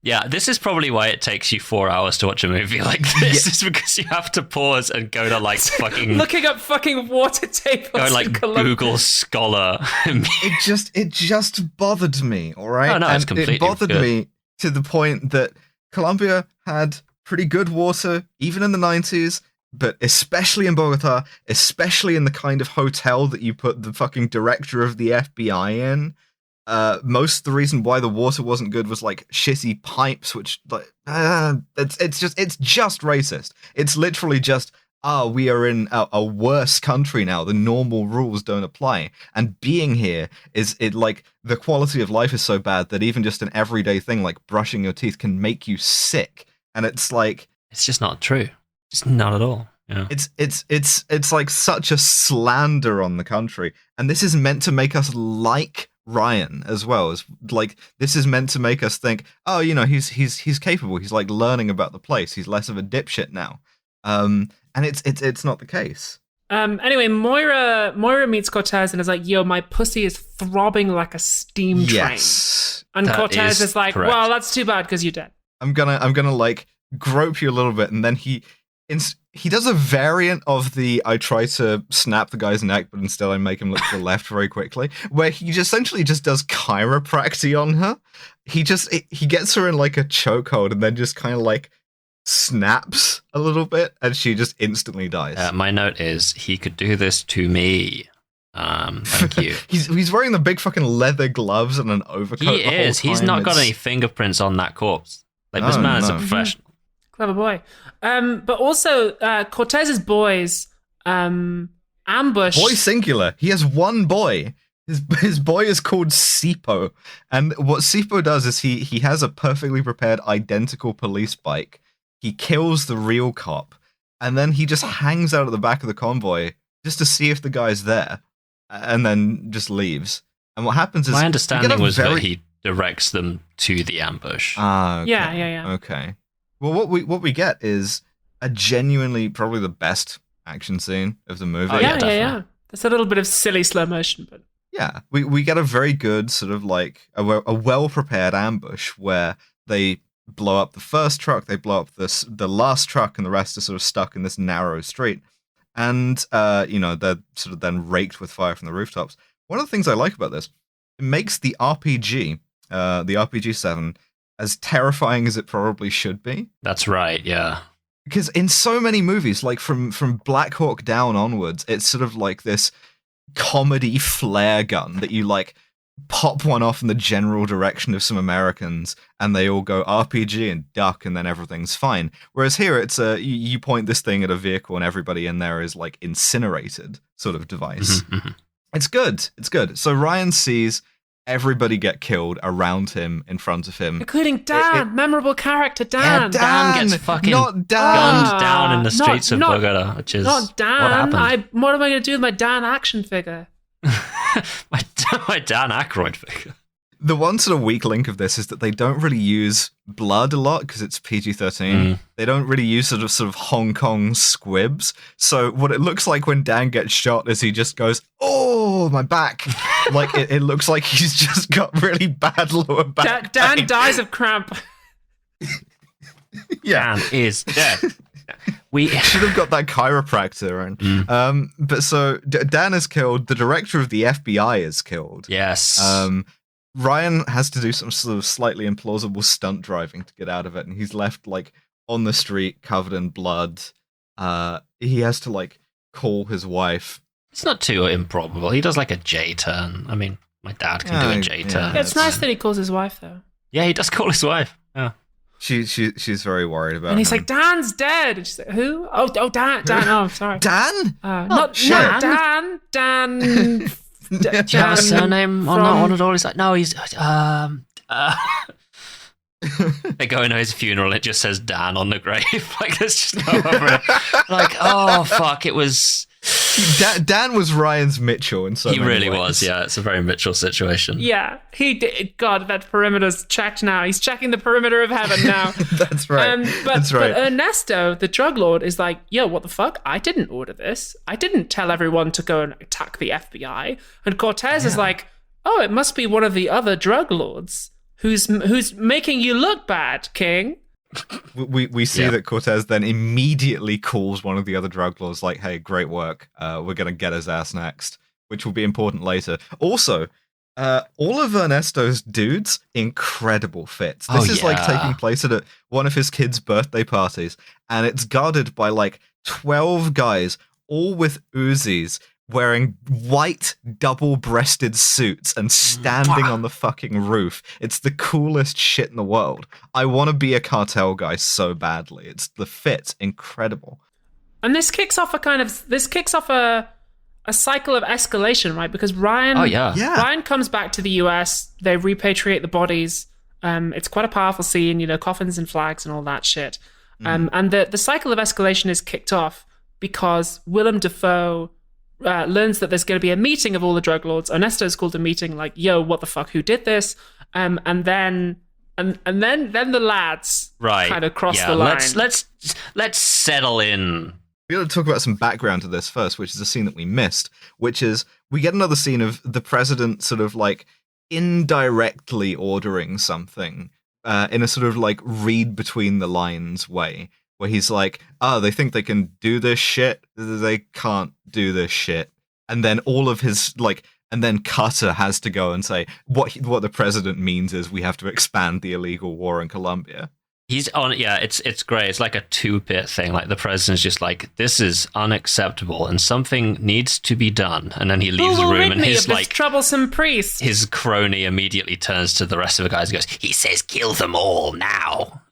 Yeah, this is probably why it takes you 4 hours to watch a movie like this. Is because you have to pause and go to like fucking looking up fucking water tables. Go like Google Scholar. It just bothered me. All right, Oh no, it's completely it bothered me to the point that Colombia had pretty good water, even in the 90s, but especially in Bogota, especially in the kind of hotel that you put the fucking director of the FBI in. Most of the reason why the water wasn't good was like shitty pipes, which it's just racist. It's literally just, we are in a worse country now. The normal rules don't apply. And being here like the quality of life is so bad that even just an everyday thing like brushing your teeth can make you sick. And it's like, it's just not true. It's not at all. Yeah. It's like such a slander on the country. And this is meant to make us like Ryan as well. As like, this is meant to make us think, oh, he's capable. He's like learning about the place. He's less of a dipshit now. And it's not the case. Anyway, Moira meets Cortez and is like, yo, my pussy is throbbing like a steam train. Yes. And that Cortez is like, correct. well, that's too bad because you're dead. I'm gonna like grope you a little bit, and then he does a variant of the I try to snap the guy's neck, but instead I make him look to the left very quickly, where he essentially just does chiropractic on her. He gets her in like a chokehold and then just kind of like snaps a little bit, and she just instantly dies. My note is he could do this to me. Thank you. he's wearing the big fucking leather gloves and an overcoat. He is. He's not got any fingerprints on that corpse. Like, this man is a professional. Clever boy. But also, Cortez's boys ambush. Boy singular. He has one boy. His boy is called Sipo. And what Sipo does is he has a perfectly prepared identical police bike. He kills the real cop. And then he just hangs out at the back of the convoy just to see if the guy's there. And then just leaves. And what happens is... My understanding was that he directs them to the ambush. Okay. Yeah. Okay. Well, what we get is a genuinely probably the best action scene of the movie. Oh, yeah. There's a little bit of silly slow motion, but yeah, we get a very good sort of like a well prepared ambush where they blow up the first truck, they blow up the last truck, and the rest are sort of stuck in this narrow street, and they're sort of then raked with fire from the rooftops. One of the things I like about this, it makes the RPG, the RPG-7, as terrifying as it probably should be. That's right, yeah. Because in so many movies, like from Black Hawk Down onwards, it's sort of like this comedy flare gun that you like pop one off in the general direction of some Americans and they all go RPG and duck and then everything's fine. Whereas here it's you point this thing at a vehicle and everybody in there is like incinerated sort of device. Mm-hmm, mm-hmm. It's good. So Ryan sees everybody get killed around him, in front of him. Including Dan, memorable character Dan. Yeah, Dan gets fucking not gunned down in the streets of Bogota, which is not Dan. what happened. What am I going to do with my Dan action figure? my Dan Aykroyd figure. The one sort of weak link of this is that they don't really use blood a lot because it's PG-13. They don't really use sort of Hong Kong squibs. So what it looks like when Dan gets shot is he just goes, "Oh, my back!" Like it looks like he's just got really bad lower back. Dan dies of cramp. Yeah, Dan is dead. We should have got that chiropractor in. But so Dan is killed. The director of the FBI is killed. Yes. Ryan has to do some sort of slightly implausible stunt driving to get out of it, and he's left like on the street covered in blood. He has to like call his wife. It's not too improbable. He does like a J-turn. I mean, my dad can do a J-turn. Yeah, it's nice that he calls his wife though. Yeah, he does call his wife. Yeah. She's very worried about and he's him. like, Dan's dead. And she's like, who? Oh, Dan. Oh, sorry. Dan? Not Dan. Dan. Do you have a surname on that one at all? He's like, no, he's they go into his funeral and it just says Dan on the grave. Like there's just no other. Like, oh fuck, it was Dan was Ryan's Mitchell in so he many really ways. was, yeah. It's a very Mitchell situation. Yeah, he did. God, that perimeter's checked now. He's checking the perimeter of heaven now. That's right. But Ernesto, the drug lord, is like, yo, what the fuck? I didn't order this. I didn't tell everyone to go and attack the FBI. And Cortez is like, oh, it must be one of the other drug lords who's making you look bad, King. We see that Cortez then immediately calls one of the other drug lords like, hey, great work. We're going to get his ass next, which will be important later. Also, All of Ernesto's dudes, incredible fits. This is like taking place at one of his kids' birthday parties, and it's guarded by like 12 guys, all with Uzis, wearing white double-breasted suits and standing on the fucking roof. It's the coolest shit in the world. I want to be a cartel guy so badly. It's the fit, incredible. And this kicks off a cycle of escalation, right? Because Ryan comes back to the US, they repatriate the bodies. It's quite a powerful scene, coffins and flags and all that shit. And the cycle of escalation is kicked off because Willem Dafoe learns that there's going to be a meeting of all the drug lords. Ernesto's called a meeting, like, yo, what the fuck, who did this? And then the lads kind of cross the line. Let's settle in. We got to talk about some background to this first, which is a scene that we missed, which is we get another scene of the president sort of like indirectly ordering something in a sort of like read between the lines way, where he's like, they think they can do this shit, they can't do this shit. And then all of his and then Cutter has to go and say what the president means is we have to expand the illegal war in Colombia. He's on, it's great. It's like a 2-bit thing. Like the president's just like, this is unacceptable and something needs to be done. And then he leaves the room and his troublesome priest. His crony immediately turns to the rest of the guys and goes, he says, kill them all now.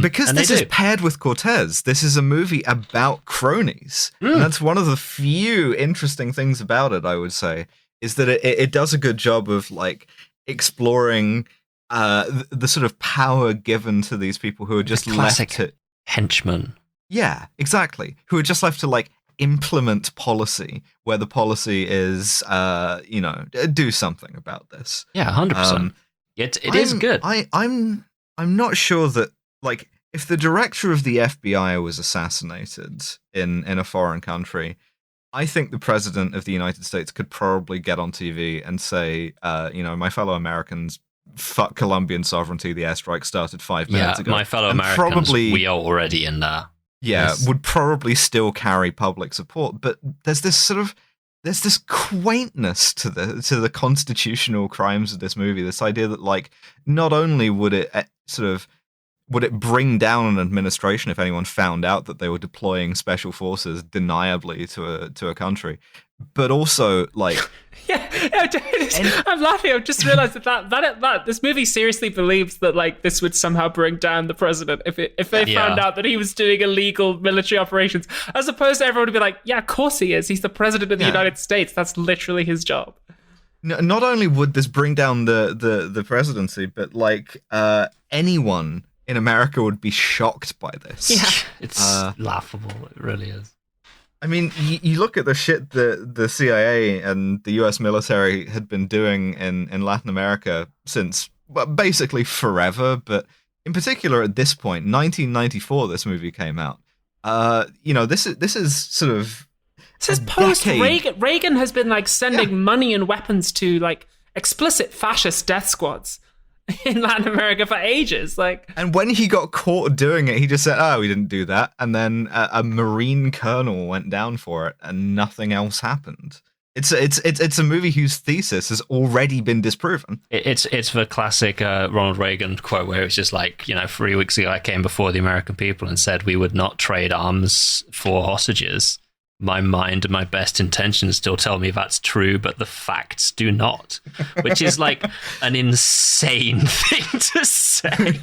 Because this is paired with Cortez. This is a movie about cronies. And that's one of the few interesting things about it, I would say, is that it does a good job of like exploring the sort of power given to these people who are just left to henchmen. Yeah, exactly. Who are just left to like implement policy where the policy is, do something about this. Yeah, 100%. It is good. I'm not sure that like if the director of the FBI was assassinated in a foreign country, I think the president of the United States could probably get on TV and say, my fellow Americans, fuck Colombian sovereignty, the airstrike started 5 minutes ago. My fellow Americans, we are already in there. Yeah, yes. Would probably still carry public support, but there's this quaintness to the constitutional crimes of this movie, this idea that like not only would it bring down an administration if anyone found out that they were deploying special forces deniably to a country, but also like I'm laughing. I've just realized that this movie seriously believes that like this would somehow bring down the president if they found out that he was doing illegal military operations, as opposed to everyone would be like, yeah, of course he is. He's the president of the United States. That's literally his job. Not only would this bring down the presidency, but like anyone in America would be shocked by this. Yeah, it's laughable. It really is. I mean, you look at the shit the CIA and the US military had been doing in Latin America since basically forever, but in particular at this point, 1994, this movie came out. This is sort of... This is post-Reagan. Reagan has been like sending money and weapons to like explicit fascist death squads in Latin America for ages. And when he got caught doing it, he just said, "Oh, we didn't do that." And then a Marine colonel went down for it, and nothing else happened. It's a movie whose thesis has already been disproven. It's the classic Ronald Reagan quote where it's just like, 3 weeks ago I came before the American people and said we would not trade arms for hostages. My mind and my best intentions still tell me that's true, but the facts do not, which is like an insane thing to say.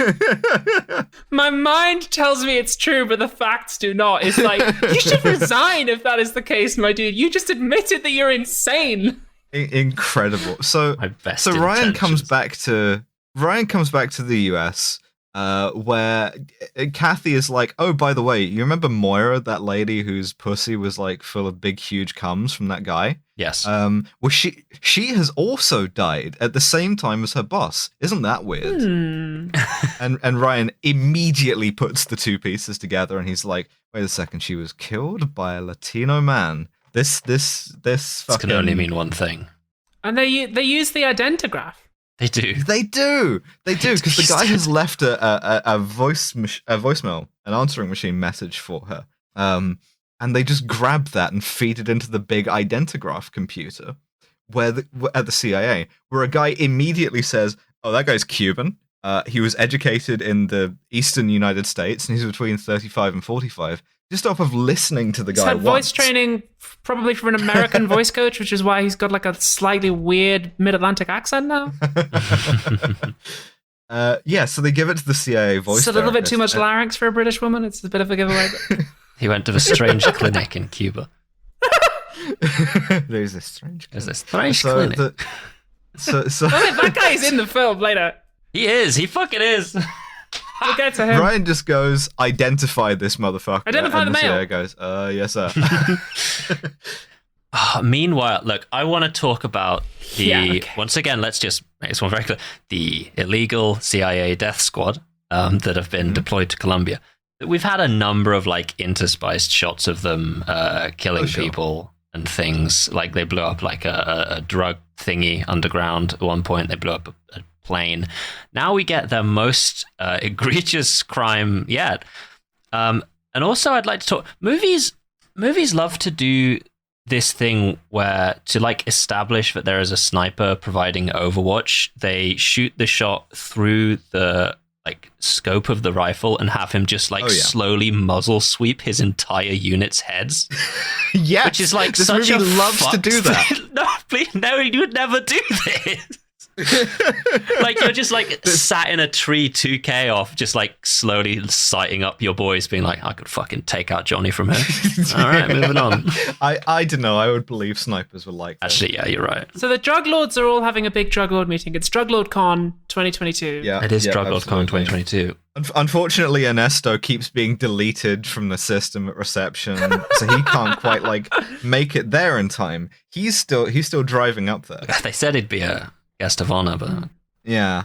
My mind tells me it's true, but the facts do not. It's like, you should resign if that is the case, my dude. You just admitted that you're insane. Incredible. So Ryan comes back to the US. Where Kathy is like, oh, by the way, you remember Moira, that lady whose pussy was like full of big, huge cums from that guy? Yes. Well, she has also died at the same time as her boss. Isn't that weird? And Ryan immediately puts the two pieces together, and he's like, wait a second, she was killed by a Latino man. This can only mean one thing. And they use the identigraph. They do, because the guy has left a voicemail, an answering machine message for her, and they just grab that and feed it into the big identigraph computer, at the CIA, where a guy immediately says, "Oh, that guy's Cuban. He was educated in the eastern United States, and he's between 35 and 45." Just off of listening to the guy. He's had once. voice training, probably from an American voice coach, which is why he's got like a slightly weird Mid-Atlantic accent now. So they give it to the CIA voice. It's a little bit too much larynx for a British woman. It's a bit of a giveaway. He went to the strange clinic in Cuba. There's a strange clinic. That guy is in the film later. He is. He fucking is. We'll get to him. Ryan just goes, "Identify this motherfucker." Identify the male. CIA goes, "Yes, sir." Meanwhile, look, I want to talk about once again, let's just make this one very clear, the illegal CIA death squad that have been deployed to Colombia. We've had a number of like interspiced shots of them killing people and things. Like they blew up like a drug thingy underground at one point. They blew up a plane. Now we get the most egregious crime yet. And also I'd like to talk, movies love to do this thing where to like establish that there is a sniper providing overwatch, they shoot the shot through the like scope of the rifle and have him just like slowly muzzle sweep his entire unit's heads. Yes, which is like this such movie a loves to do that. No, please, no, you would never do this. Like you're just like sat in a tree 2K off, just like slowly sighting up your boys, being like, I could fucking take out Johnny from here. All right, moving on. I don't know. I would believe snipers were like that. Actually, yeah, you're right. So the drug lords are all having a big drug lord meeting. It's Drug Lord Con 2022. Yeah, it is Drug Lord Con 2022. Unfortunately, Ernesto keeps being deleted from the system at reception, so he can't quite like make it there in time. He's still driving up there. They said he'd be a guest of honor, but yeah.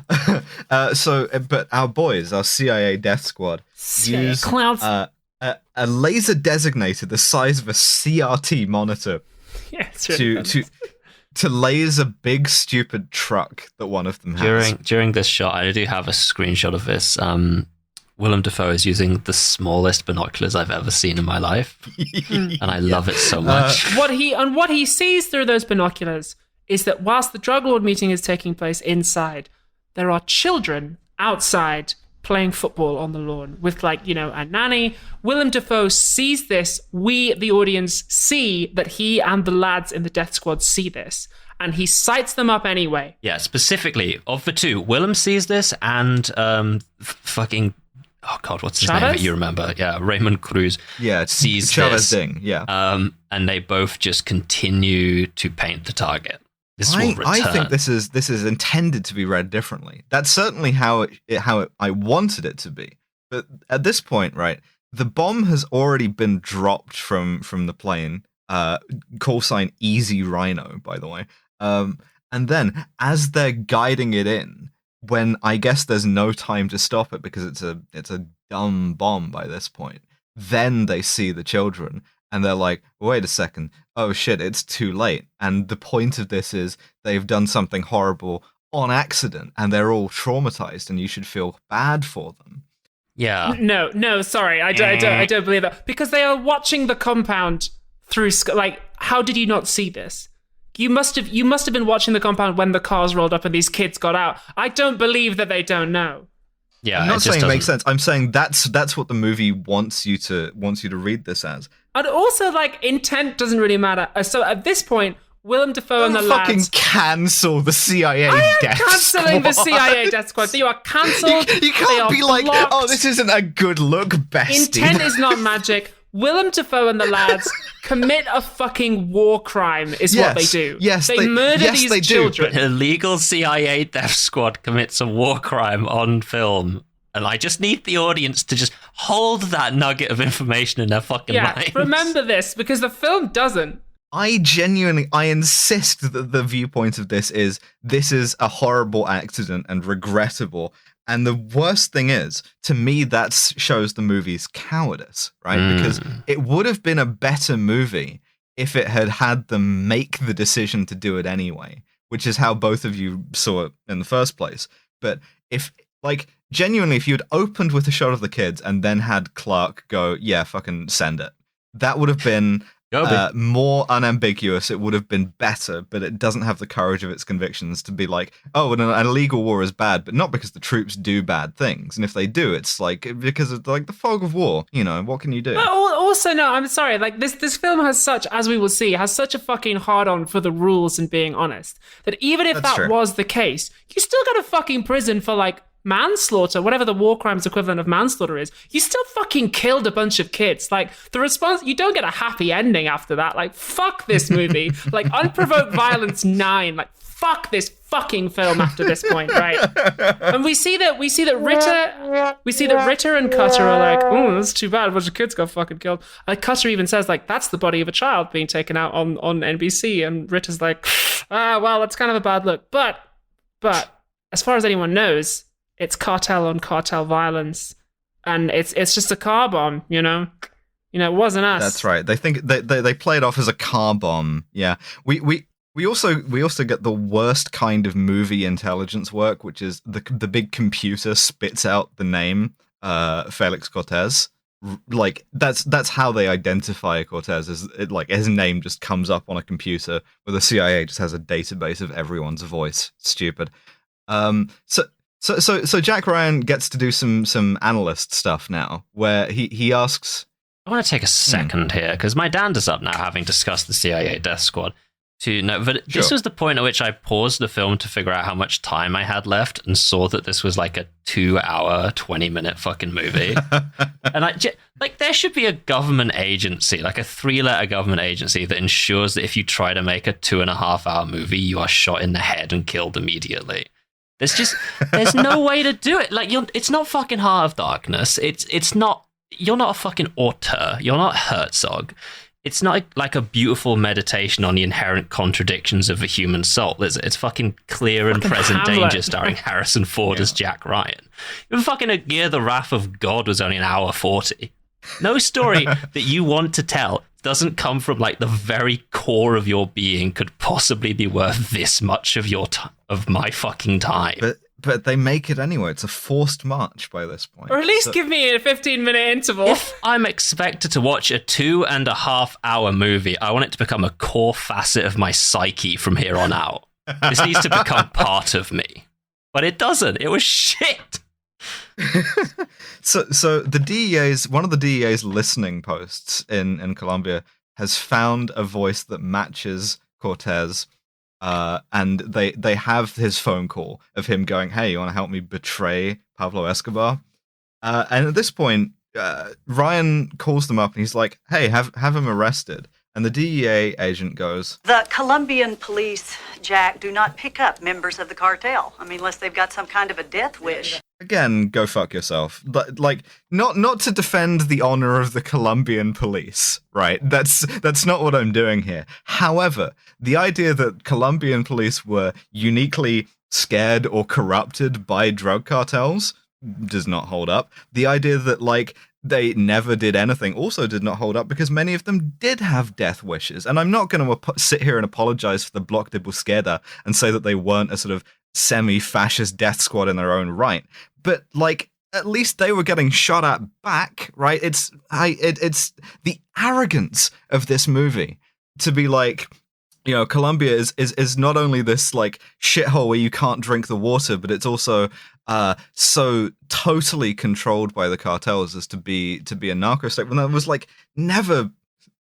But our boys, our CIA death squad, use a laser designator the size of a CRT monitor to laser a big stupid truck that one of them has. During this shot, I do have a screenshot of this. Willem Dafoe is using the smallest binoculars I've ever seen in my life, and I love it so much. What he sees through those binoculars is that whilst the drug lord meeting is taking place inside, there are children outside playing football on the lawn with, like, you know, a nanny. Willem Dafoe sees this. We, the audience, see that he and the lads in the death squad see this, and he sights them up anyway. Yeah, specifically, of the two, Willem sees this and fucking... Oh, God, what's his name that you remember? Yeah, Raymond Cruz sees Chavez this. Ding, yeah. And they both just continue to paint the target. I think this is intended to be read differently. That's certainly how I wanted it to be. But at this point, right, the bomb has already been dropped from the plane. Call sign Easy Rhino, by the way. And then as they're guiding it in, when I guess there's no time to stop it because it's a dumb bomb by this point, then they see the children. And they're like, wait a second. Oh, shit, it's too late. And the point of this is they've done something horrible on accident and they're all traumatized and you should feel bad for them. Yeah. No, sorry. I don't believe that. Because they are watching the compound through... Like, how did you not see this? You must have been watching the compound when the cars rolled up and these kids got out. I don't believe that they don't know. Yeah, I'm not saying it makes sense. I'm saying that's what the movie wants you to read this as. And also, like, intent doesn't really matter. So at this point, Willem Dafoe and the lads... fucking cancel the CIA death squad. Cancelling the CIA death squad. You are cancelled. You can't be like, oh, this isn't a good look, bestie. Intent is not magic. Willem Dafoe and the lads commit a fucking war crime is what they do. Yes, they murder these children. But an illegal CIA death squad commits a war crime on film. And I just need the audience to just hold that nugget of information in their fucking minds. Remember this, because the film doesn't. I insist that the viewpoint of this is a horrible accident and regrettable. And the worst thing is, to me, that shows the movie's cowardice, right? Because it would have been a better movie if it had them make the decision to do it anyway, which is how both of you saw it in the first place. But genuinely, if you'd opened with a shot of the kids and then had Clark go, yeah, fucking send it, that would have been more unambiguous, it would have been better, but it doesn't have the courage of its convictions to be like, oh, an illegal war is bad, but not because the troops do bad things. And if they do, it's like because of like the fog of war. You know, what can you do? But also, no, I'm sorry. Like this film has such, as we will see, has such a fucking hard on for the rules and being honest that even if that was the case, you still go to fucking prison for like manslaughter, whatever the war crimes equivalent of manslaughter is. You still fucking killed a bunch of kids. Like the response, you don't get a happy ending after that. Like fuck this movie. Like Unprovoked Violence 9. Like fuck this fucking film after this point, right? And we see that Ritter and Cutter are like, oh, that's too bad. A bunch of kids got fucking killed. Cutter even says like, that's the body of a child being taken out on NBC, and Ritter's like, well, that's kind of a bad look. But as far as anyone knows, it's cartel on cartel violence, and it's just a car bomb, you know, it wasn't us. That's right. They think they play it off as a car bomb. Yeah, we also get the worst kind of movie intelligence work, which is the big computer spits out the name Felix Cortez. Like that's how they identify Cortez. Is it like his name just comes up on a computer where the CIA just has a database of everyone's voice. Stupid. So Jack Ryan gets to do some analyst stuff now, where he asks. I want to take a second here because my dad is up now, having discussed the CIA death squad. This was the point at which I paused the film to figure out how much time I had left, and saw that this was like a 2-hour, 20-minute fucking movie. And there should be a government agency, like a 3-letter government agency that ensures that if you try to make a 2.5-hour movie, you are shot in the head and killed immediately. There's no way to do it. Like it's not fucking Heart of Darkness. It's not. You're not a fucking auteur. You're not Herzog. It's not like a beautiful meditation on the inherent contradictions of the human soul, is it? It's fucking Clear and Present Hamlet. Danger starring Harrison Ford as Jack Ryan. Even fucking A Gear the Wrath of God was only an hour 40. No story that you want to tell doesn't come from like the very core of your being could possibly be worth this much of of my fucking time. But they make it anyway. It's a forced march by this point. Or at least give me a 15-minute interval. If I'm expected to watch a 2.5-hour movie, I want it to become a core facet of my psyche from here on out. This needs to become part of me. But it doesn't. It was shit. So the one of the DEA's listening posts in Colombia has found a voice that matches Cortez. And they have his phone call of him going, hey, you want to help me betray Pablo Escobar? And at this point, Ryan calls them up and he's like, hey, have him arrested. And the DEA agent goes, the Colombian police, Jack, do not pick up members of the cartel. I mean, unless they've got some kind of a death wish. Again, go fuck yourself. Like, not to defend the honor of the Colombian police, right? That's not what I'm doing here. However, the idea that Colombian police were uniquely scared or corrupted by drug cartels does not hold up. The idea that, like, they never did anything also did not hold up because many of them did have death wishes. And I'm not going to sit here and apologize for the Bloc de Busqueda and say that they weren't a sort of semi-fascist death squad in their own right. But, like, at least they were getting shot at back, right? It's the arrogance of this movie to be like, you know, Colombia is not only this, like, shithole where you can't drink the water, but it's also so totally controlled by the cartels as to be a narco state when that was, like, never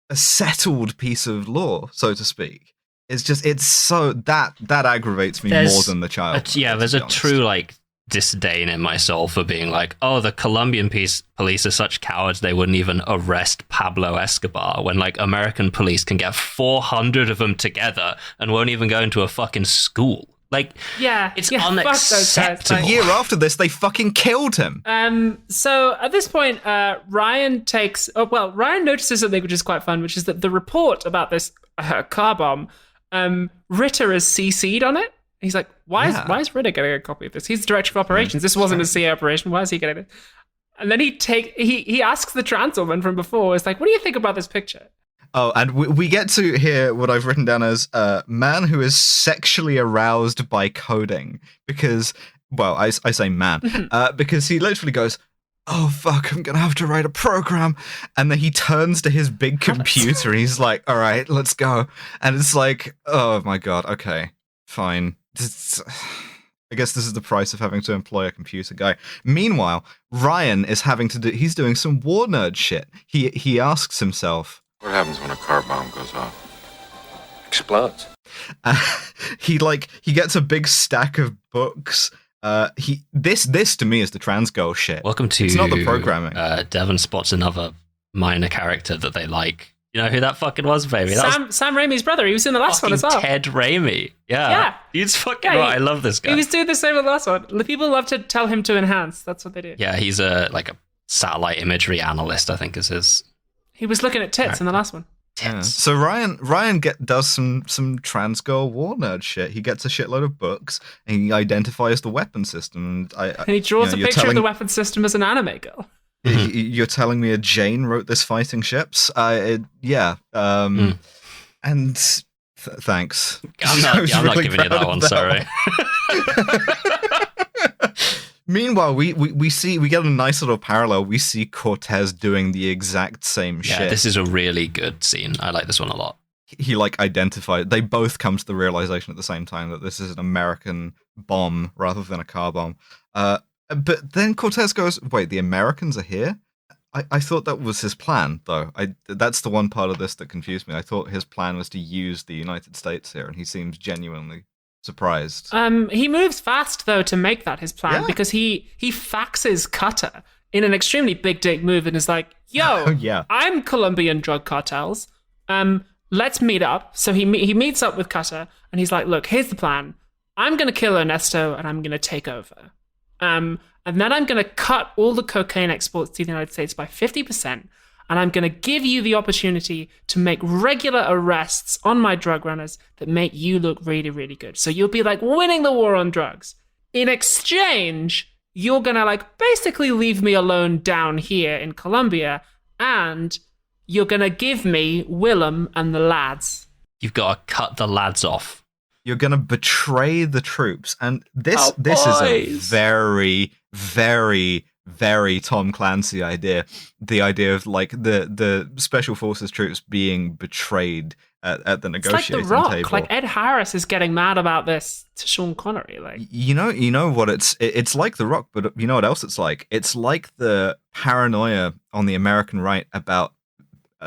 a settled piece of law, so to speak. It's so that aggravates me more than the child. There's a true, like, disdain in my soul for being like, oh, the Colombian police are such cowards they wouldn't even arrest Pablo Escobar, when, like, American police can get 400 of them together and won't even go into a fucking school. Like, it's unacceptable. A year after this, they fucking killed him. So at this point, Ryan notices something which is quite fun, which is that the report about this car bomb, Ritter is CC'd on it. He's like, why is Ritter getting a copy of this? He's the director of operations. This wasn't a CIA operation. Why is he getting it? And then he asks the trans woman from before, it's like, what do you think about this picture? Oh, and we get to hear what I've written down as man who is sexually aroused by coding. Because, well, I say man, because he literally goes, oh fuck, I'm gonna have to write a program. And then he turns to his big computer and he's like, all right, let's go. And it's like, oh my god, okay, fine. I guess this is the price of having to employ a computer guy. Meanwhile, Ryan is he's doing some war nerd shit. He asks himself, what happens when a car bomb goes off? Explodes. He gets a big stack of books. This to me is the trans girl shit. Welcome to it's not the programming. Devon spots another minor character that they like. You know who that fucking was, baby? Sam Raimi's brother. He was in the last one as well. Ted Raimi. Yeah. He's fucking right. I love this guy. He was doing the same with the last one. The people love to tell him to enhance. That's what they do. Yeah, he's a satellite imagery analyst, I think is his. He was looking at tits in the last one. Yeah. So Ryan does some trans girl war nerd shit. He gets a shitload of books and he identifies the weapon system. And he draws a picture of the weapon system as an anime girl. You're telling me a Jane wrote this fighting ships? Yeah. And thanks. I'm not giving you that one. Sorry. Meanwhile, we get a nice little parallel. We see Cortez doing the exact same shit. Yeah, this is a really good scene. I like this one a lot. He identified. They both come to the realization at the same time that this is an American bomb rather than a car bomb. But then Cortez goes, wait, the Americans are here? I thought that was his plan, though. That's the one part of this that confused me. I thought his plan was to use the United States here, and he seems genuinely surprised. He moves fast, though, to make that his plan, because he faxes Cutter in an extremely big dick move and is like, yo, I'm Colombian drug cartels. Let's meet up. So he meets up with Cutter, and he's like, look, here's the plan. I'm going to kill Ernesto, and I'm going to take over. And then I'm going to cut all the cocaine exports to the United States by 50%, and I'm going to give you the opportunity to make regular arrests on my drug runners that make you look really, really good. So you'll be like winning the war on drugs. In exchange, you're going to basically leave me alone down here in Colombia, and you're going to give me Willem and the lads. You've got to cut the lads off. You're going to betray the troops. And this is a very, very, very Tom Clancy idea. The idea of the Special Forces troops being betrayed at the negotiating it's like The table. Rock. Ed Harris is getting mad about this to Sean Connery. You know what it's like The Rock, but you know what else it's like? It's like the paranoia on the American right about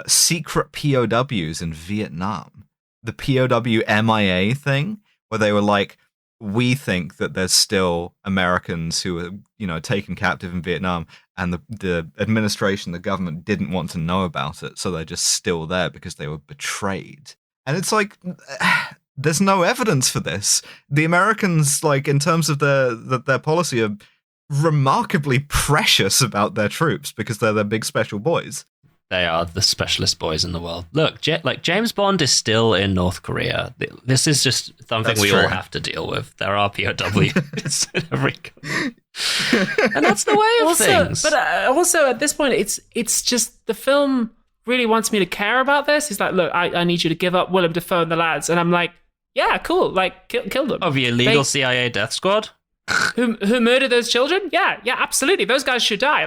secret POWs in Vietnam. The POW MIA thing, where they were like, we think that there's still Americans who are, taken captive in Vietnam, and the administration, the government didn't want to know about it, so they're just still there because they were betrayed. And it's like, there's no evidence for this. The Americans, in terms of their policy, are remarkably precious about their troops because they're their big special boys. They are the specialist boys in the world. Look, James Bond is still in North Korea. This is just something we all have to deal with. There are POWs in every country. And that's the way of things. But also, at this point, it's just the film really wants me to care about this. He's like, look, I need you to give up Willem Dafoe and the lads. And I'm like, yeah, cool. Kill them. Of the illegal CIA death squad? Who murdered those children? Yeah, absolutely. Those guys should die.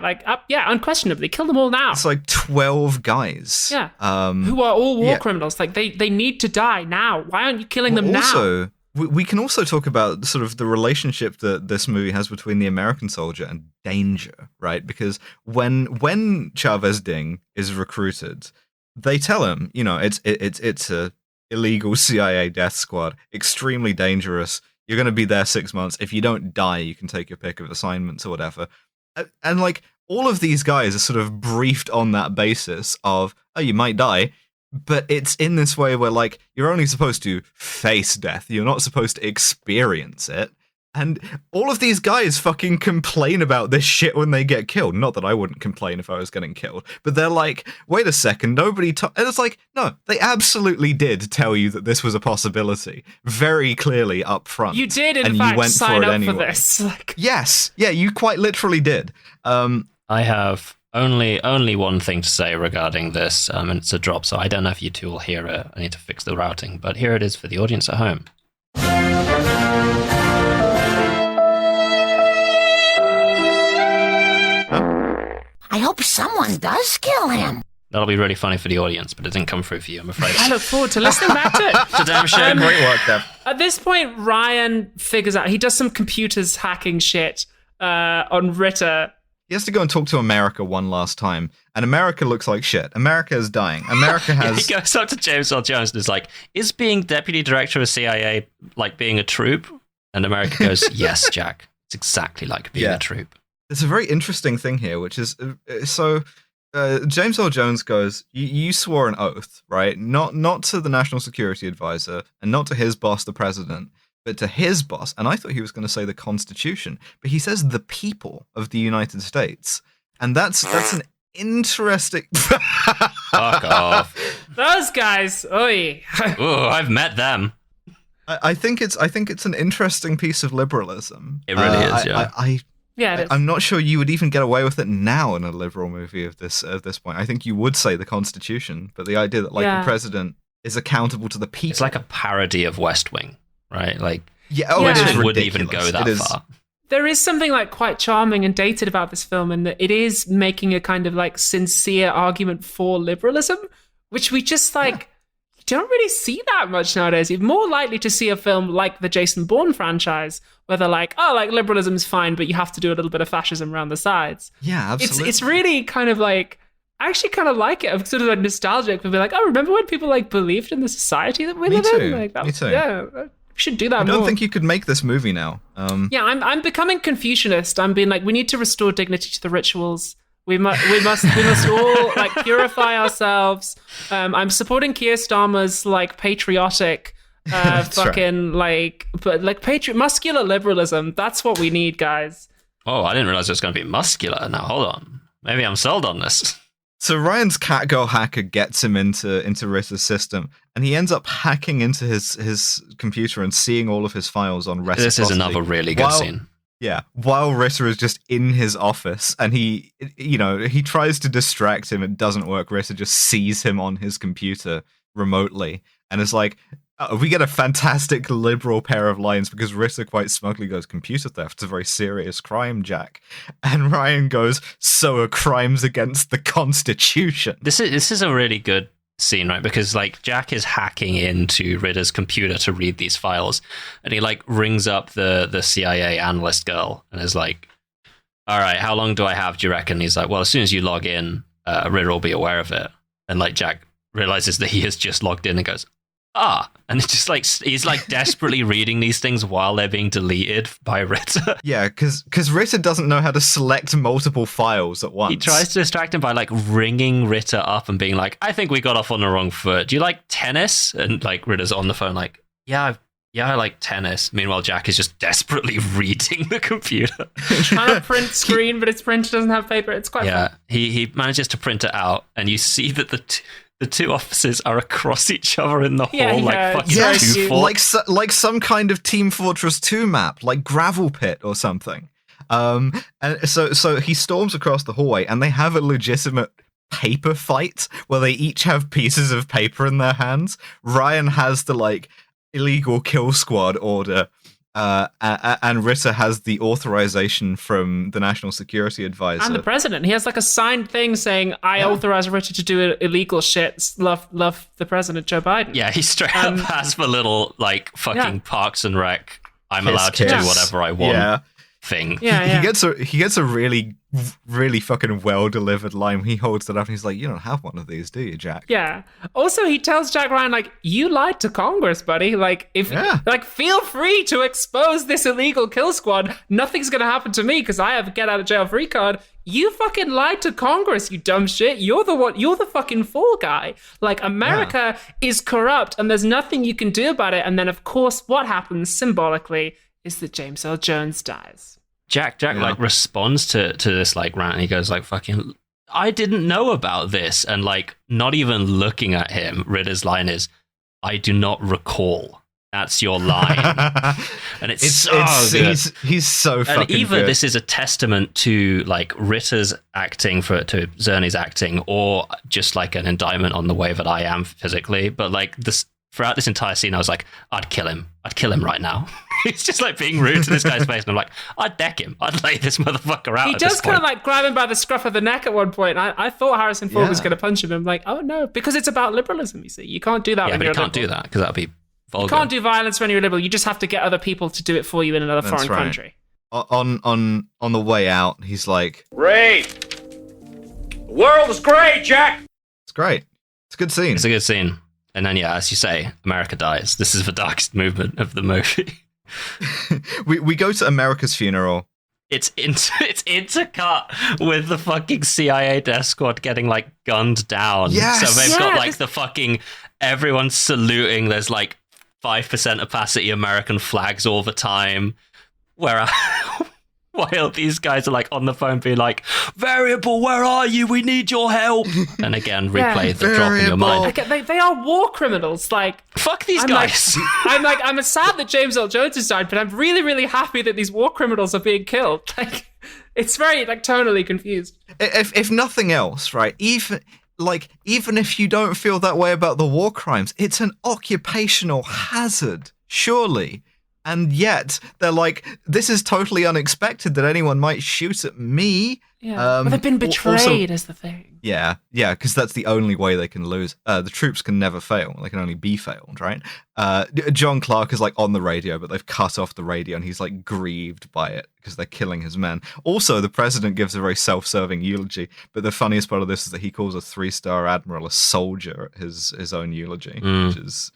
Unquestionably. Kill them all now. It's 12 guys. Yeah. Who are all war criminals. They need to die now. Why aren't you killing them now? We can also talk about sort of the relationship that this movie has between the American soldier and danger, right? Because when Chavez Ding is recruited, they tell him, it's a illegal CIA death squad, extremely dangerous. You're going to be there 6 months. If you don't die, you can take your pick of assignments or whatever. And all of these guys are sort of briefed on that basis of, oh, you might die. But it's in this way where you're only supposed to face death. You're not supposed to experience it. And all of these guys fucking complain about this shit when they get killed. Not that I wouldn't complain if I was getting killed. But they're like, wait a second, nobody... And it's like, no, they absolutely did tell you that this was a possibility. Very clearly up front. You did, in fact, went sign for up anyway. for this. Yes. Yeah, you quite literally did. I have only one thing to say regarding this, and it's a drop, so I don't know if you two will hear it. I need to fix the routing. But here it is for the audience at home. I hope someone does kill him. That'll be really funny for the audience, but it didn't come through for you, I'm afraid. I look forward to listening back to it. It's a damn shame. Great work, Dev. At this point, Ryan figures out, he does some computers hacking shit on Ritter. He has to go and talk to America one last time, and America looks like shit. America is dying. America has... He goes up to James Earl Jones and is like, is being deputy director of CIA like being a troop? And America goes, yes, Jack. It's exactly like being a troop. There's a very interesting thing here, which is... James Earl Jones goes, you swore an oath, right? Not to the National Security Advisor, and not to his boss, the president, but to his boss. And I thought he was going to say the Constitution, but he says the people of the United States. And that's an interesting... Fuck off. Those guys, oi. Ooh, I've met them. I think it's an interesting piece of liberalism. It really is, yeah. Yeah, it is. I'm not sure you would even get away with it now in a liberal movie of this point. I think you would say the Constitution, but the idea that the president is accountable to the people. It's like a parody of West Wing, right? Like, it wouldn't even go that far. There is something like quite charming and dated about this film, in that it is making a kind of like sincere argument for liberalism, which we just don't really see that much nowadays. You're more likely to see a film like the Jason Bourne franchise, where they're like, oh, like liberalism's fine, but you have to do a little bit of fascism around the sides. Yeah, absolutely. It's really kind of like, I actually kind of like it. I'm sort of like nostalgic for being like, oh, remember when people like believed in the society that we live in? Like, that, Me too. Yeah, we should do that more. I don't think you could make this movie now. Yeah, I'm becoming Confucianist. I'm being like, we need to restore dignity to the rituals. We must all like purify ourselves. I'm supporting Keir Starmer's like patriotic, muscular liberalism. That's what we need, guys. Oh, I didn't realize it was going to be muscular. Now hold on, maybe I'm sold on this. So Ryan's catgirl hacker gets him into Ritter's system, and he ends up hacking into his computer and seeing all of his files on reciprocity. This is another really good scene. Yeah, while Ritter is just in his office, and he tries to distract him, it doesn't work. Ritter just sees him on his computer remotely, and it's like, we get a fantastic liberal pair of lines, because Ritter quite smugly goes, computer theft's a very serious crime, Jack. And Ryan goes, so are crimes against the Constitution. This is a really good scene, right? Because like Jack is hacking into Ritter's computer to read these files, and he like rings up the CIA analyst girl and is like, all right, how long do I have, do you reckon? He's like, well, as soon as you log in, Ritter will be aware of it. And like Jack realizes that he has just logged in and goes, and it's just like he's like desperately reading these things while they're being deleted by Ritter. Yeah, because Ritter doesn't know how to select multiple files at once. He tries to distract him by like ringing Ritter up and being like, I think we got off on the wrong foot. Do you like tennis? And like Ritter's on the phone like, yeah, I like tennis. Meanwhile, Jack is just desperately reading the computer. Trying to print screen, but its printer doesn't have paper. It's quite fun. He manages to print it out, and you see that the two offices are across each other in the hall, like fucking two forts. Like some kind of Team Fortress 2 map, like Gravel Pit or something. And so he storms across the hallway, and they have a legitimate paper fight where they each have pieces of paper in their hands. Ryan has the like illegal kill squad order, and Ritter has the authorization from the National Security Advisor and the president. He has like a signed thing saying, "I authorize Ritter to do illegal shit. Love the president, Joe Biden." Yeah, he straight up has the little like fucking Parks and Rec. I'm allowed to do whatever I want thing. Yeah, He gets a really, really fucking well delivered line. He holds it up and he's like, "You don't have one of these, do you, Jack?" Yeah. Also, he tells Jack Ryan like, "You lied to Congress, buddy. Like, feel free to expose this illegal kill squad. Nothing's gonna happen to me because I have a get out of jail free card. You fucking lied to Congress, you dumb shit. You're the fucking fall guy. Like, America is corrupt, and there's nothing you can do about it." And then, of course, what happens symbolically is that James Earl Jones dies. Jack like responds to this like rant, and he goes like, fucking, I didn't know about this. And like, not even looking at him, Ritter's line is, I do not recall. That's your line. And it's good. He's so fucking good. And either good. This is a testament to like Ritter's acting to Zerny's acting, or just like an indictment on the way that I am physically. But like this throughout this entire scene, I was like, I'd kill him right now. He's just like being rude to this guy's face, and I'm like, I'd deck him. I'd lay this motherfucker out. He does kind of like grab him by the scruff of the neck at one point. I thought Harrison Ford was going to punch him. I'm like, oh no, because it's about liberalism. You see, you can't do that. Yeah, when but you're you can't liberal. do that because that'd be vulgar. You can't do violence when you're liberal. You just have to get other people to do it for you in another foreign country. On the way out, he's like, Great! The world is great, Jack! it's great. It's a good scene. It's a good scene. And then, yeah, as you say, America dies. This is the darkest movement of the movie. we go to America's funeral. It's intercut with the fucking CIA death squad getting like gunned down. Yes! So they've got like the fucking everyone's saluting. There's like 5% opacity American flags all the time. Where while these guys are like on the phone being like, "Variable, where are you? We need your help." And again, replay the drop in your mind. They are war criminals. Like, fuck these guys. I'm sad that James Earl Jones has died, but I'm really, really happy that these war criminals are being killed. Like, it's very like tonally confused. If nothing else, right? Even if you don't feel that way about the war crimes, it's an occupational hazard, surely. And yet, they're like, this is totally unexpected that anyone might shoot at me. Yeah, well, they've been betrayed is the thing. Yeah, because that's the only way they can lose. The troops can never fail. They can only be failed, right? John Clark is like on the radio, but they've cut off the radio and he's like grieved by it because they're killing his men. Also, the president gives a very self-serving eulogy, but the funniest part of this is that he calls a 3-star admiral a soldier at his own eulogy, which is...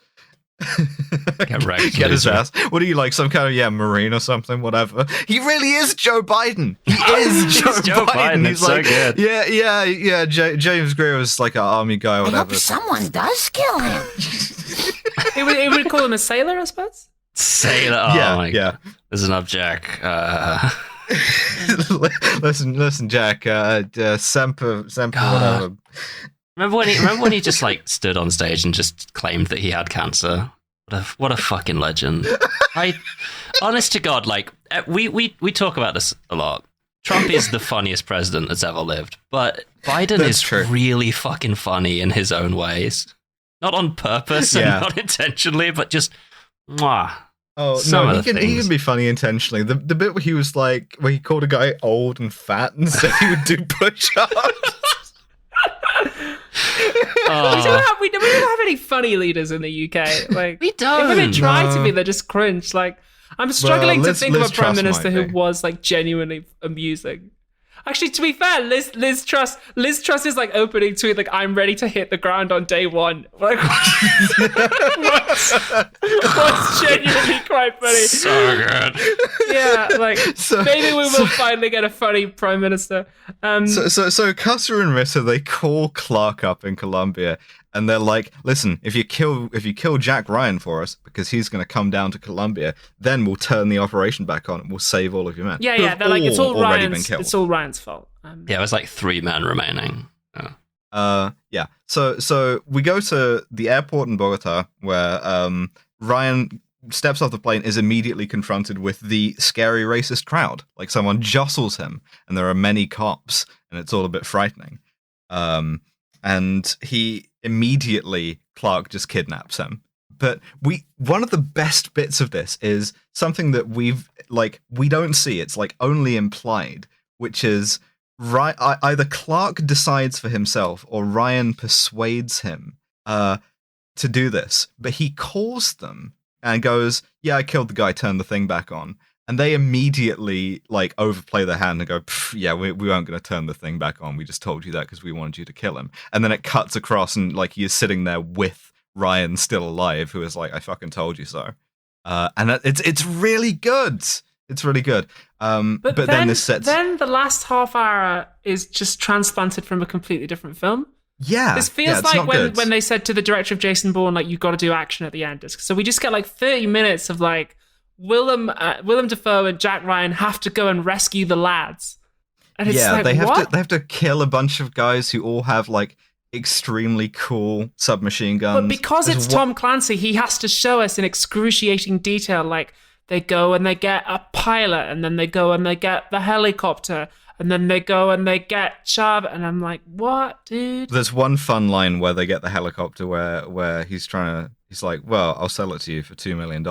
Get his ass. What are you, like, some kind of Marine or something? Whatever. He really is Joe Biden. He is Joe Biden. He's like, so good. Yeah. James Greer was like an army guy or whatever. I hope someone does kill him. It would call him a sailor, I suppose. Sailor. Oh my God. There's an object. Listen, Jack. Semper, whatever. Remember when he just like stood on stage and just claimed that he had cancer? What a fucking legend! Honest to God, like we talk about this a lot. Trump is the funniest president that's ever lived, but Biden is really fucking funny in his own ways. Not on purpose and not intentionally, but just mwah. Oh no, he can be funny intentionally. The bit where he was like, where he called a guy old and fat and said he would do push-ups. We don't have any funny leaders in the UK. Like, we don't. Even they try to be, they're just cringe. Like, I'm struggling to think of a prime minister who was like genuinely amusing. Actually, to be fair, Liz Truss is like opening tweet like, "I'm ready to hit the ground on day one." Like, what's genuinely quite funny. So good. Yeah, like maybe we will finally get a funny prime minister. So Custer and Ritter, they call Clark up in Colombia, and they're like, "Listen, if you kill Jack Ryan for us, because he's going to come down to Colombia, then we'll turn the operation back on and we'll save all of your men." Yeah. They're like, it's all Ryan's fault. Yeah, it was like 3 men remaining. So we go to the airport in Bogota where Ryan steps off the plane, is immediately confronted with the scary racist crowd. Like, someone jostles him, and there are many cops, and it's all a bit frightening. And he immediately, Clark just kidnaps him. But one of the best bits of this is something that we don't see. It's like only implied, which is either Clark decides for himself or Ryan persuades him to do this. But he calls them and goes, "Yeah, I killed the guy, turn the thing back on." And they immediately like overplay their hand and go, "Yeah, we weren't going to turn the thing back on. We just told you that because we wanted you to kill him." And then it cuts across and like you're sitting there with Ryan still alive, who is like, "I fucking told you so." And it's really good. It's really good. But then this sets. Then the last half hour is just transplanted from a completely different film. Yeah, this feels like when they said to the director of Jason Bourne, like, "You've got to do action at the end." So we just get like 30 minutes of like Willem Dafoe and Jack Ryan have to go and rescue the lads, and it's like, they have to kill a bunch of guys who all have like extremely cool submachine guns. But because it's Tom Clancy, he has to show us in excruciating detail. Like, they go and they get a pilot, and then they go and they get the helicopter, and then they go and they get Chav, and I'm like, what, dude? There's one fun line where they get the helicopter where he's like, "Well, I'll sell it to you for $2 million."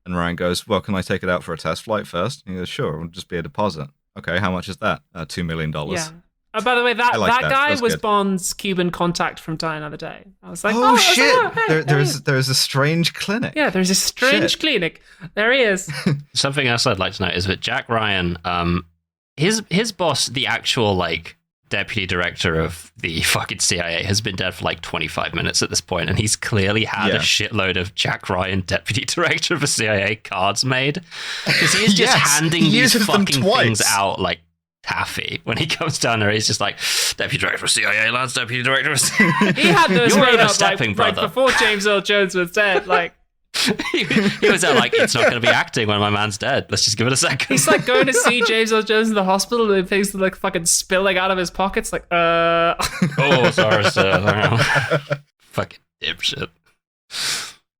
And Ryan goes, well, can I take it out for a test flight first? And he goes, sure, it'll just be a deposit. Okay, how much is that? $2 million. Yeah. Oh, by the way, that guy was good. Bond's Cuban contact from Die Another Day. I was like, oh shit! There's a strange clinic. Yeah, there's a strange clinic. There he is. Something else I'd like to note is that Jack Ryan, his boss, the actual like deputy director of the fucking CIA, has been dead for like 25 minutes at this point, and he's clearly had a shitload of Jack Ryan, deputy director of the CIA, cards made, because he's just handing these fucking things out like taffy. When he comes down there, he's just like, deputy director of CIA, Lance, deputy director of CIA. He had those made up like before James Earl Jones was dead, like. he was there like, it's not going to be acting when my man's dead. Let's just give it a second. He's like going to see James Earl Jones in the hospital and things are like fucking spilling out of his pockets. Like, oh, sorry, sir. Fucking dipshit.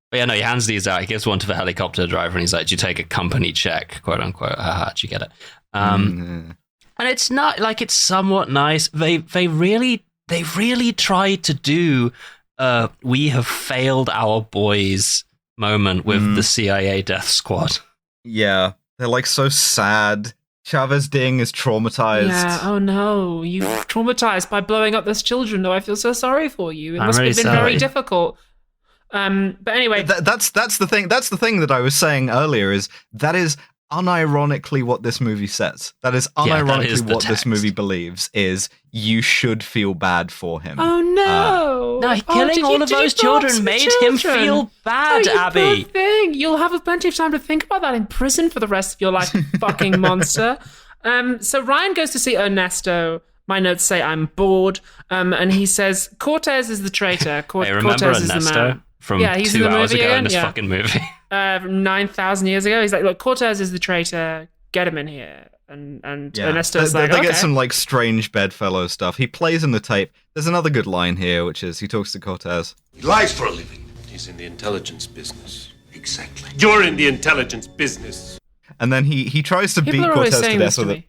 But yeah, no, he hands these out. He gives one to the helicopter driver and he's like, do you take a company check, quote unquote? Haha, do you get it? And it's not like, it's somewhat nice. They really tried to do we have failed our boys moment with the CIA death squad. Yeah, they're like so sad. Chavez Ding is traumatized. Yeah, oh no, you've traumatized by blowing up those children. Though I feel so sorry for you. It must have been very difficult. But anyway, that's the thing. That's the thing that I was saying earlier. Is unironically what this movie says. That is unironically what this movie believes is you should feel bad for him. Oh no! No, killing all of those children made him feel bad, Abby. Poor thing. You'll have plenty of time to think about that in prison for the rest of your life, you fucking monster. So Ryan goes to see Ernesto. My notes say I'm bored. And he says Cortez is the traitor. Hey, remember Cortez Ernesto? Is the man. From 2 hours ago in this fucking movie. 9,000 years ago. He's like, look, Cortez is the traitor. Get him in here. And Ernesto's they okay. get some like strange bedfellow stuff. He plays in the tape. There's another good line here, which is he talks to Cortez. He lies for a living. He's in the intelligence business. Exactly. You're in the intelligence business. And then he tries to beat Cortez to death with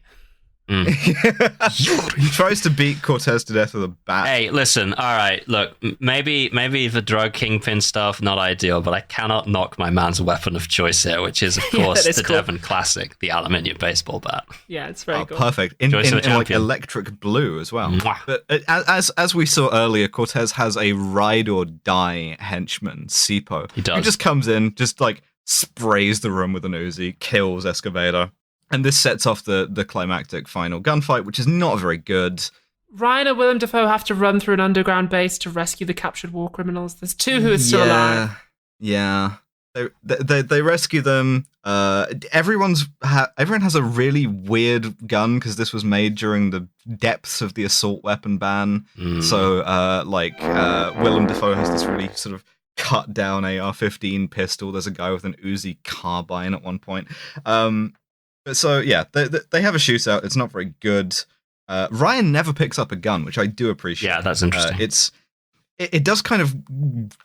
he tries to beat Cortez to death with a bat. Hey, listen, all right, look, maybe the drug kingpin stuff, not ideal, but I cannot knock my man's weapon of choice here, which is, of course, the cool Devon classic, the aluminium baseball bat. Yeah, it's very cool. Perfect. In like electric blue as well. Mwah. But as we saw earlier, Cortez has a ride or die henchman, Sipo. He does. Who just comes in, just like sprays the room with an Uzi, kills Escobedo. And this sets off the climactic final gunfight, which is not very good. Ryan and Willem Dafoe have to run through an underground base to rescue the captured war criminals. There's 2 who are still alive. Yeah. They rescue them. Everyone has a really weird gun because this was made during the depths of the assault weapon ban. So, Willem Dafoe has this really sort of cut down AR-15 pistol. There's a guy with an Uzi carbine at one point. So yeah, they have a shootout. It's not very good. Ryan never picks up a gun, which I do appreciate. Yeah, that's interesting. It does kind of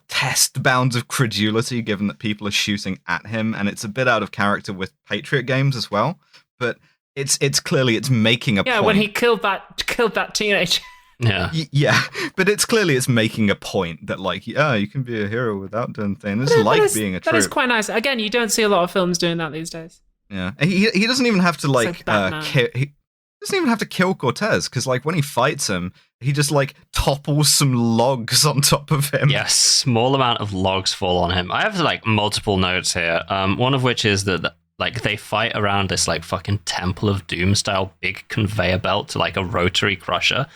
test bounds of credulity, given that people are shooting at him, and it's a bit out of character with Patriot games as well. But it's clearly making a point. Yeah, when he killed that teenager. Yeah. Yeah, but it's making a point that like, you can be a hero without doing things. It's being a troop. That is quite nice. Again, you don't see a lot of films doing that these days. Yeah, he doesn't even have to he doesn't even have to kill Cortez because like when he fights him, he just like topples some logs on top of him. Yeah, small amount of logs fall on him. I have like multiple notes here. One of which is that like they fight around this like fucking Temple of Doom style big conveyor belt to like a rotary crusher,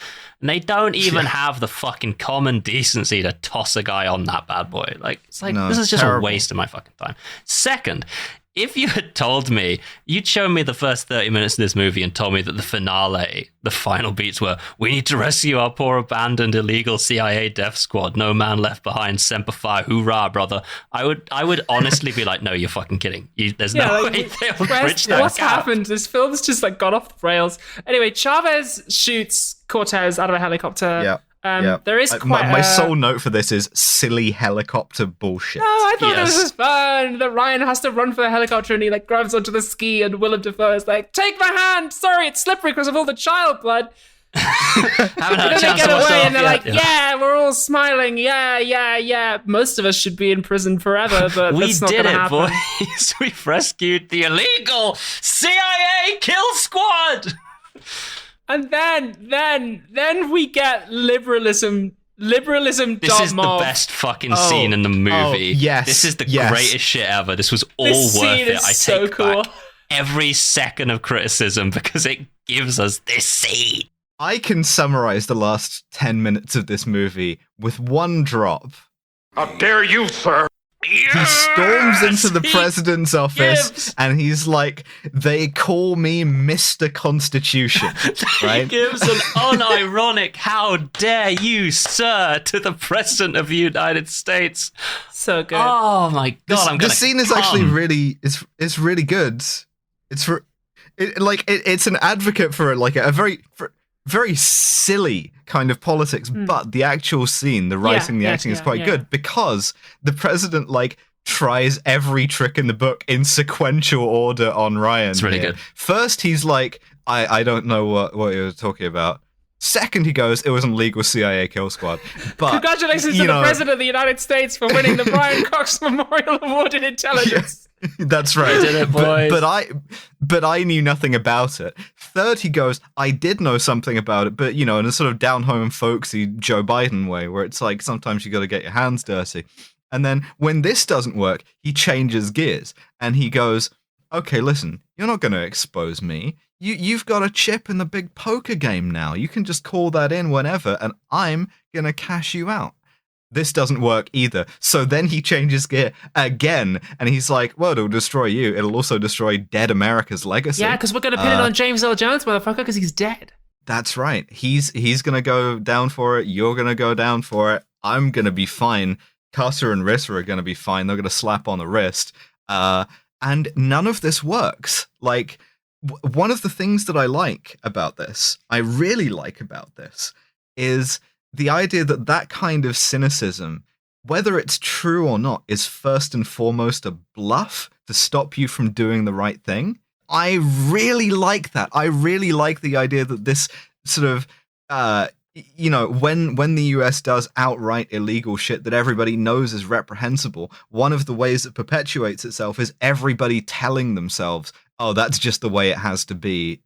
and they don't even have the fucking common decency to toss a guy on that bad boy. Like it's like this is just terrible. A waste of my fucking time. Second, if you had told me, you'd shown me the first 30 minutes of this movie and told me that the finale, the final beats were, we need to rescue our poor abandoned illegal CIA death squad, no man left behind, semper fi, hoorah, brother. I would honestly be like, no, you're fucking kidding. There's no way they'll bridge that What's gap. happened? This film's just like got off the rails. Anyway, Chavez shoots Cortez out of a helicopter. Yeah. There is quite my sole note for this is silly helicopter bullshit. No, I thought this was fun. That Ryan has to run for the helicopter and he like grabs onto the ski and Willem Dafoe is like, take my hand. Sorry, it's slippery because of all the child blood. Haven't had a They chance get to watch away that and they're yet. like, yeah, we're all smiling. Yeah. Most of us should be in prison forever, but We that's not did going to it, happen. boys. We've rescued the illegal CIA kill squad. And then we get liberalism. This is the best fucking scene in the movie. Yes. This is the yes. greatest shit ever. This was all This worth scene it. is I so take cool. back every second of criticism because it gives us this scene. I can summarize the last 10 minutes of this movie with one drop. How dare you, sir? He storms into the president's office and he's like, they call me Mr. Constitution, right? He gives an unironic, how dare you, sir, to the president of the United States. So good. Oh my God, this scene is actually really, it's really good. It's an advocate for like a very silly kind of politics, but the actual scene, the writing, the acting is quite good because the president like tries every trick in the book in sequential order on Ryan. It's really good. First, he's like, I don't know what you're talking about. Second, he goes, it was an illegal CIA kill squad. But congratulations to the president of the United States for winning the Brian Cox Memorial Award in Intelligence. That's right. We did it, boys. But I knew nothing about it. Third, he goes, I did know something about it, but in a sort of down home folksy Joe Biden way, where it's like sometimes you got to get your hands dirty. And then when this doesn't work, he changes gears and he goes, okay, listen, you're not going to expose me. You've got a chip in the big poker game now. You can just call that in whenever, and I'm going to cash you out. This doesn't work either. So then he changes gear again, and he's like, well, it'll destroy you. It'll also destroy dead America's legacy. Yeah, because we're going to pin it on James Earl Jones, motherfucker, because he's dead. That's right. He's going to go down for it. You're going to go down for it. I'm going to be fine. Carter and Ritter are going to be fine. They're going to slap on the wrist. And none of this works. Like, one of the things that I really like about this, is the idea that kind of cynicism, whether it's true or not, is first and foremost a bluff to stop you from doing the right thing. I really like that. I really like the idea that this sort of, when the US does outright illegal shit that everybody knows is reprehensible, one of the ways it perpetuates itself is everybody telling themselves, oh, that's just the way it has to be.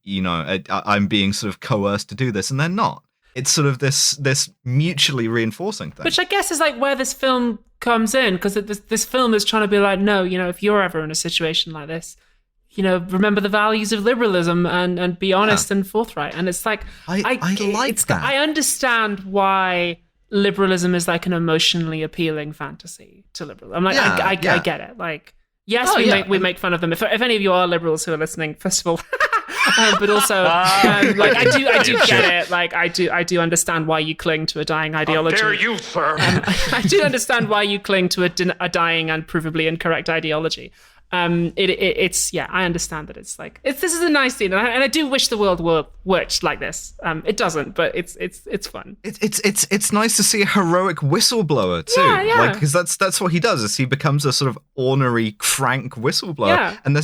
I'm being sort of coerced to do this, and they're not. It's sort of this mutually reinforcing thing. Which I guess is like where this film comes in, because this film is trying to be like, no, if you're ever in a situation like this, remember the values of liberalism and be honest and forthright. And it's like, I like that. I understand why liberalism is like an emotionally appealing fantasy to liberals. I'm like, I get it. Like, yes, we make fun of them. If any of you are liberals who are listening, first of all, but also, like I do get it. Like I do understand why you cling to a dying ideology. How dare you, sir? I do understand why you cling to a dying and provably incorrect ideology. I understand that it's like this is a nice scene, and I do wish the world worked like this. It doesn't, but it's fun. It's nice to see a heroic whistleblower too, like because that's what he does. Is he becomes a sort of ornery, crank whistleblower, and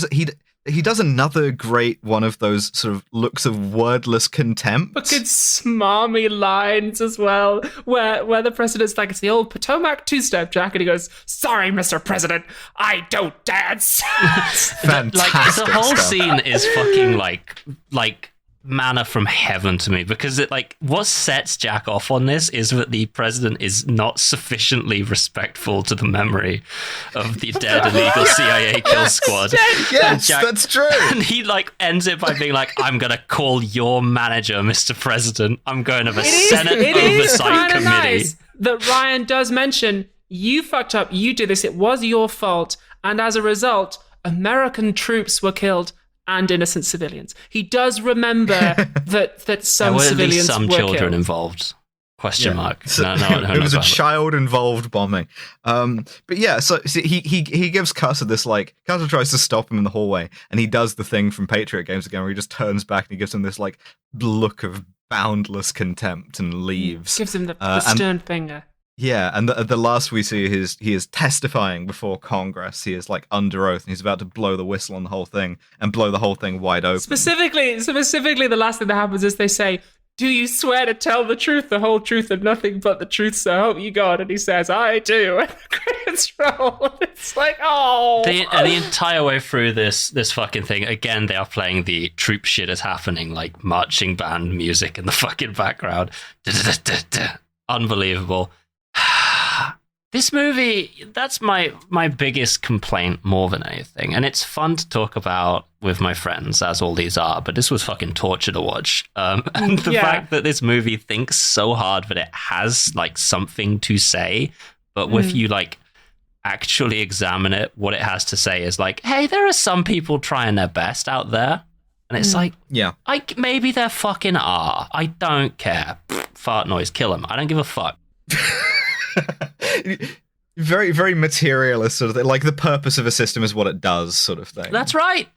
he does another great one of those sort of looks of wordless contempt. Fucking smarmy lines as well, where the president's like, it's the old Potomac two-step, Jack, and he goes, sorry, Mr. President, I don't dance. Fantastic the whole stuff. scene is fucking like manna from heaven to me, because it what sets Jack off on this is that the president is not sufficiently respectful to the memory of the dead illegal CIA kill squad. Yes, that's true. And he ends it by being like, I'm gonna call your manager, Mr. President. I'm going to the Senate Oversight Committee. Nice that Ryan does mention, you fucked up, you did this, it was your fault, and as a result, American troops were killed and innocent civilians. He does remember that some there were civilians at least some were children killed. Involved. Question mark. So, No, it was a child-involved bombing. But yeah, so he gives Carter this Carter tries to stop him in the hallway, and he does the thing from Patriot Games again, where he just turns back and he gives him this look of boundless contempt and leaves. Gives him the stern finger. Yeah, and the last we see he is testifying before Congress. He is under oath, and he's about to blow the whistle on the whole thing and blow the whole thing wide open. Specifically, the last thing that happens is they say, do you swear to tell the truth, the whole truth, and nothing but the truth, so help you God? And he says, I do. And the credits roll. It's like, oh. The entire way through this fucking thing, again, they are playing the troop shit is happening, like marching band music in the fucking background. Unbelievable. This movie, that's my biggest complaint more than anything. And it's fun to talk about with my friends, as all these are, but this was fucking torture to watch. And the fact that this movie thinks so hard that it has, like, something to say, but if you, like, actually examine it, what it has to say is like, hey, there are some people trying their best out there. And it's like, maybe there fucking are. I don't care. Fart noise, kill him. I don't give a fuck. Very, very materialist sort of thing. Like, the purpose of a system is what it does sort of thing. That's right.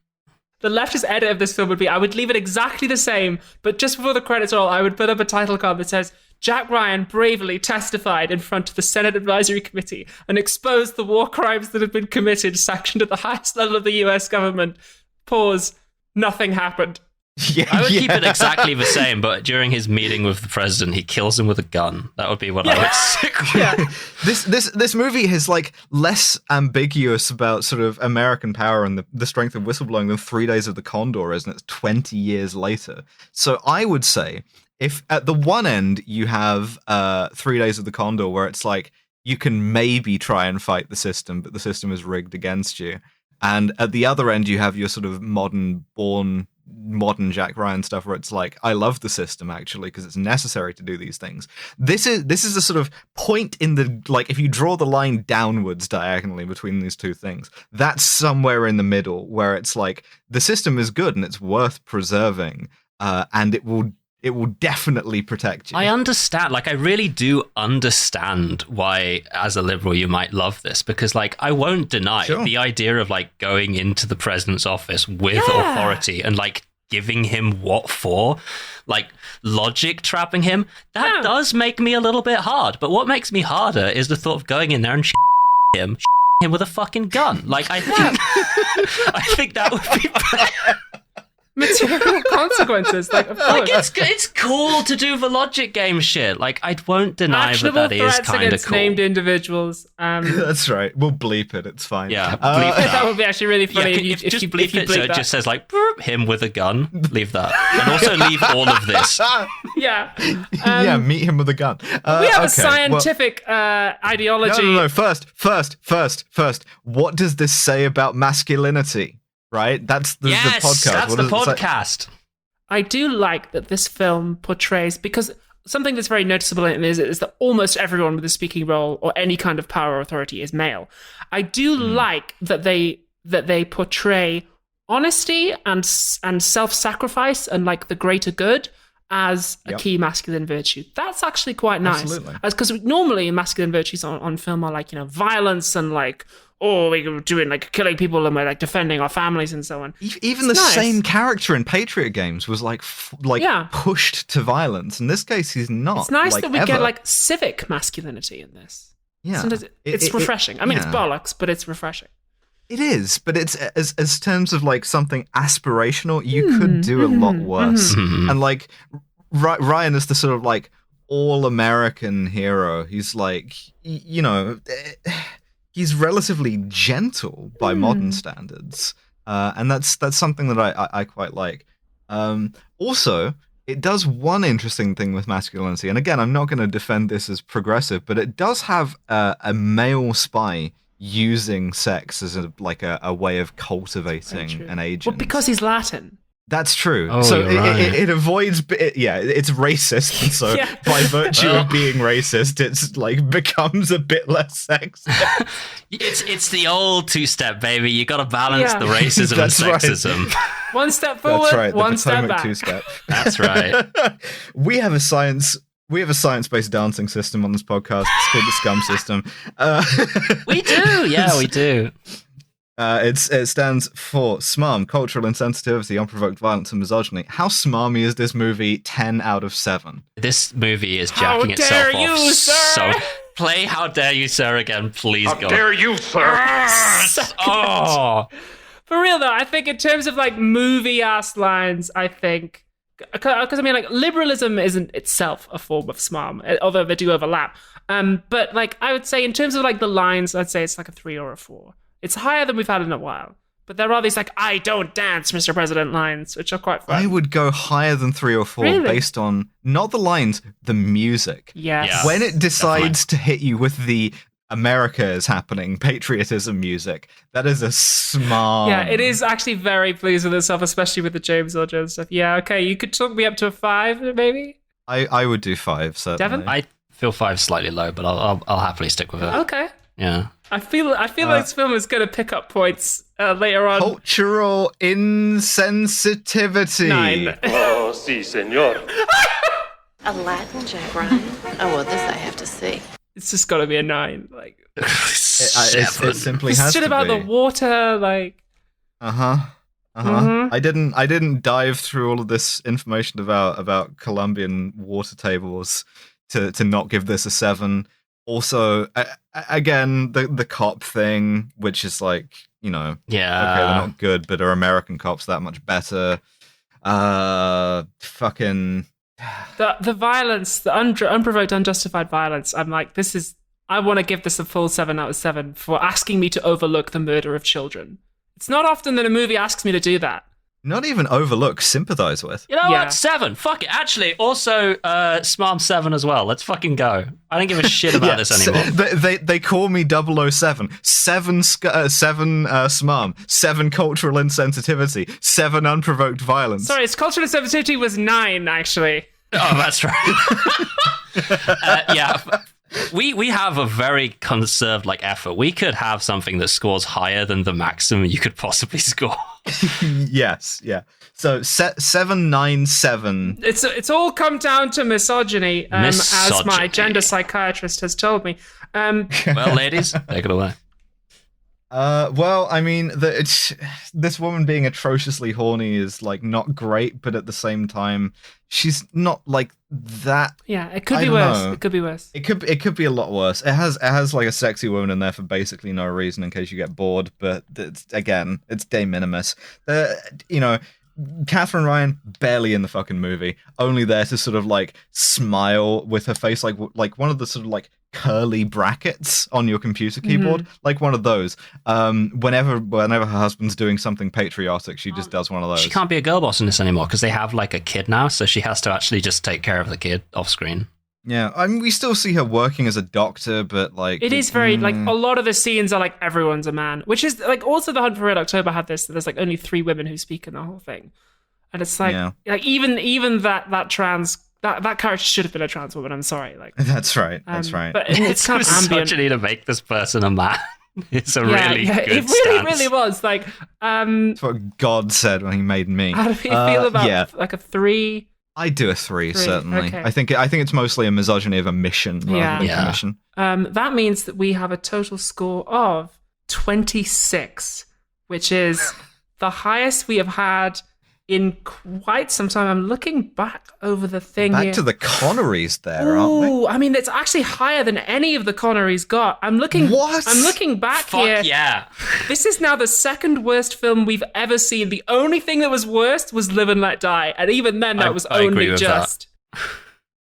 The leftist edit of this film would be, I would leave it exactly the same, but just before the credits roll, I would put up a title card that says, Jack Ryan bravely testified in front of the Senate Advisory Committee and exposed the war crimes that have been committed, sanctioned at the highest level of the US government. Pause. Nothing happened. I would keep it exactly the same, but during his meeting with the president, he kills him with a gun. That would be what I would stick with. This movie is like less ambiguous about sort of American power and the strength of whistleblowing than 3 Days of the Condor is, and it's 20 years later. So I would say, if at the one end you have 3 Days of the Condor, where it's like you can maybe try and fight the system, but the system is rigged against you, and at the other end you have your sort of modern Jack Ryan stuff, where it's like, I love the system actually because it's necessary to do these things. This is a sort of point in the, like, if you draw the line downwards diagonally between these two things, that's somewhere in the middle where it's like the system is good and it's worth preserving, and it will definitely protect you. I understand. Like, I really do understand why, as a liberal, you might love this, because, like, I won't deny the idea of, like, going into the president's office with authority and, like, giving him what for, like, logic trapping him. That does make me a little bit hard. But what makes me harder is the thought of going in there and him with a fucking gun. Like, I think that would be bad. Material consequences, like, of course. Like, it's cool to do the logic game shit. Like, I won't deny that is kind of cool. Named individuals. That's right. We'll bleep it. It's fine. Yeah, bleep that would be actually really funny. If you bleep it, so it just says like him with a gun. Leave that, and also leave all of this. Yeah. Meet him with a gun. We have a scientific ideology. No. First. What does this say about masculinity? Right? That's the podcast. That's the podcast. I do like that this film portrays, because something that's very noticeable in it is that almost everyone with a speaking role or any kind of power or authority is male. I do like that they portray honesty and self-sacrifice and, like, the greater good as a key masculine virtue. That's actually quite nice. Absolutely. Because normally masculine virtues on film are like, violence and, like, we're doing, like, killing people and we're, like, defending our families and so on. Even the same character in Patriot games was like pushed to violence. In this case, he's not. It's nice that we get, like, civic masculinity in this. Yeah, sometimes it's refreshing. I mean, it's bollocks, but it's refreshing. It is, but it's as terms of, like, something aspirational, you could do a lot worse. And, like, Ryan is the sort of, like, all-American hero. He's like, he's relatively gentle by modern standards, and that's something that I quite like. Also, it does one interesting thing with masculinity, and again, I'm not going to defend this as progressive, but it does have a male spy using sex as a way of cultivating an agent. Well, because he's Latin. That's true. Oh, so right. it avoids. It's racist, and so by virtue of being racist, it's like becomes a bit less sexist. It's the old two-step, baby. You got to balance the racism and sexism. Right. One step forward, that's right, one step back. Two-step. That's right. We have a science-based dancing system on this podcast. It's called the Scum System. We do. Yeah, we do. It stands for SMARM, cultural insensitivity, unprovoked violence, and misogyny. How smarmy is this movie? 10 out of 7. This movie is jacking itself off. So play "How Dare You, Sir" again, please. How dare you, sir? Oh, for real though, I think in terms of, like, movie ass lines, I think Because I mean, like, liberalism isn't itself a form of smarm, although they do overlap. But like, I would say in terms of like the lines, I'd say it's like a 3 or a 4. It's higher than we've had in a while. But there are these like, I don't dance, Mr. President lines, which are quite fun. I would go higher than 3 or 4 based on, not the lines, the music. Yes. Yeah, when it decides to hit you with the America is happening, patriotism music, that is a smart. Yeah, it is actually very pleased with itself, especially with the James Earl Jones stuff. Yeah, okay, you could talk me up to a 5, maybe? I would do 5, certainly. Devin? I feel 5 slightly low, but I'll happily stick with it. Okay. Yeah. I feel like this film is going to pick up points later on. Cultural insensitivity. 9. Oh, si, senor. A Latin, Jack Ryan? Oh, well, this I have to see. It's just got to be a 9. Like, It simply this has shit to about be. the water, like. I didn't dive through all of this information about Colombian water tables to not give this a 7. Also, again, the cop thing, which is like, you know, Yeah. okay, they're not good, but are American cops that much better? Fucking The violence, the unprovoked, unjustified violence. I'm like, I want to give this a full 7 out of 7 for asking me to overlook the murder of children. It's not often that a movie asks me to do that. not even overlook, sympathize with. You know what? 7. Fuck it. Actually, also, Smarm 7 as well. Let's fucking go. I don't give a shit about this anymore. They call me 007. 7 Smarm. 7 cultural insensitivity. 7 unprovoked violence. Sorry, its cultural insensitivity was 9, actually. Oh, that's right. Yeah. We have a very conserved effort. We could have something that scores higher than the maximum you could possibly score. Yes, yeah. So 797. It's all come down to misogyny, as my gender psychiatrist has told me. Well, ladies, take it away. Well, I mean, this woman being atrociously horny is not great, but at the same time, she's not that. Yeah, it could be worse. It could be worse. It could be a lot worse. It has a sexy woman in there for basically no reason in case you get bored, but it's de minimis. Catherine Ryan barely in the fucking movie, only there to sort of smile with her face like one of the sort of curly brackets on your computer keyboard, like one of those. Whenever her husband's doing something patriotic, she just does one of those. She can't be a girl boss in this anymore because they have a kid now, so she has to actually just take care of the kid off screen. Yeah, I mean, we still see her working as a doctor, but it is very a lot of the scenes are everyone's a man, which is also the Hunt for Red October had this. There's only 3 women who speak in the whole thing, and it's even that trans. That character should have been a trans woman. I'm sorry. That's right. That's right. But it's kind of ambient. Misogyny to make this person a man. It's a really good it really was. That's what God said when He made me. How do you feel about a 3? I do a 3 certainly. Okay. I think it's mostly a misogyny of omission rather than commission. That means that we have a total score of 26, which is the highest we have had in quite some time. I'm looking back over the thing back here. To the Connerys there, aren't we? I mean, it's actually higher than any of the Connerys got. I'm looking back here. Yeah. This is now the second worst film we've ever seen. The only thing that was worst was Live and Let Die, and even then that was only just.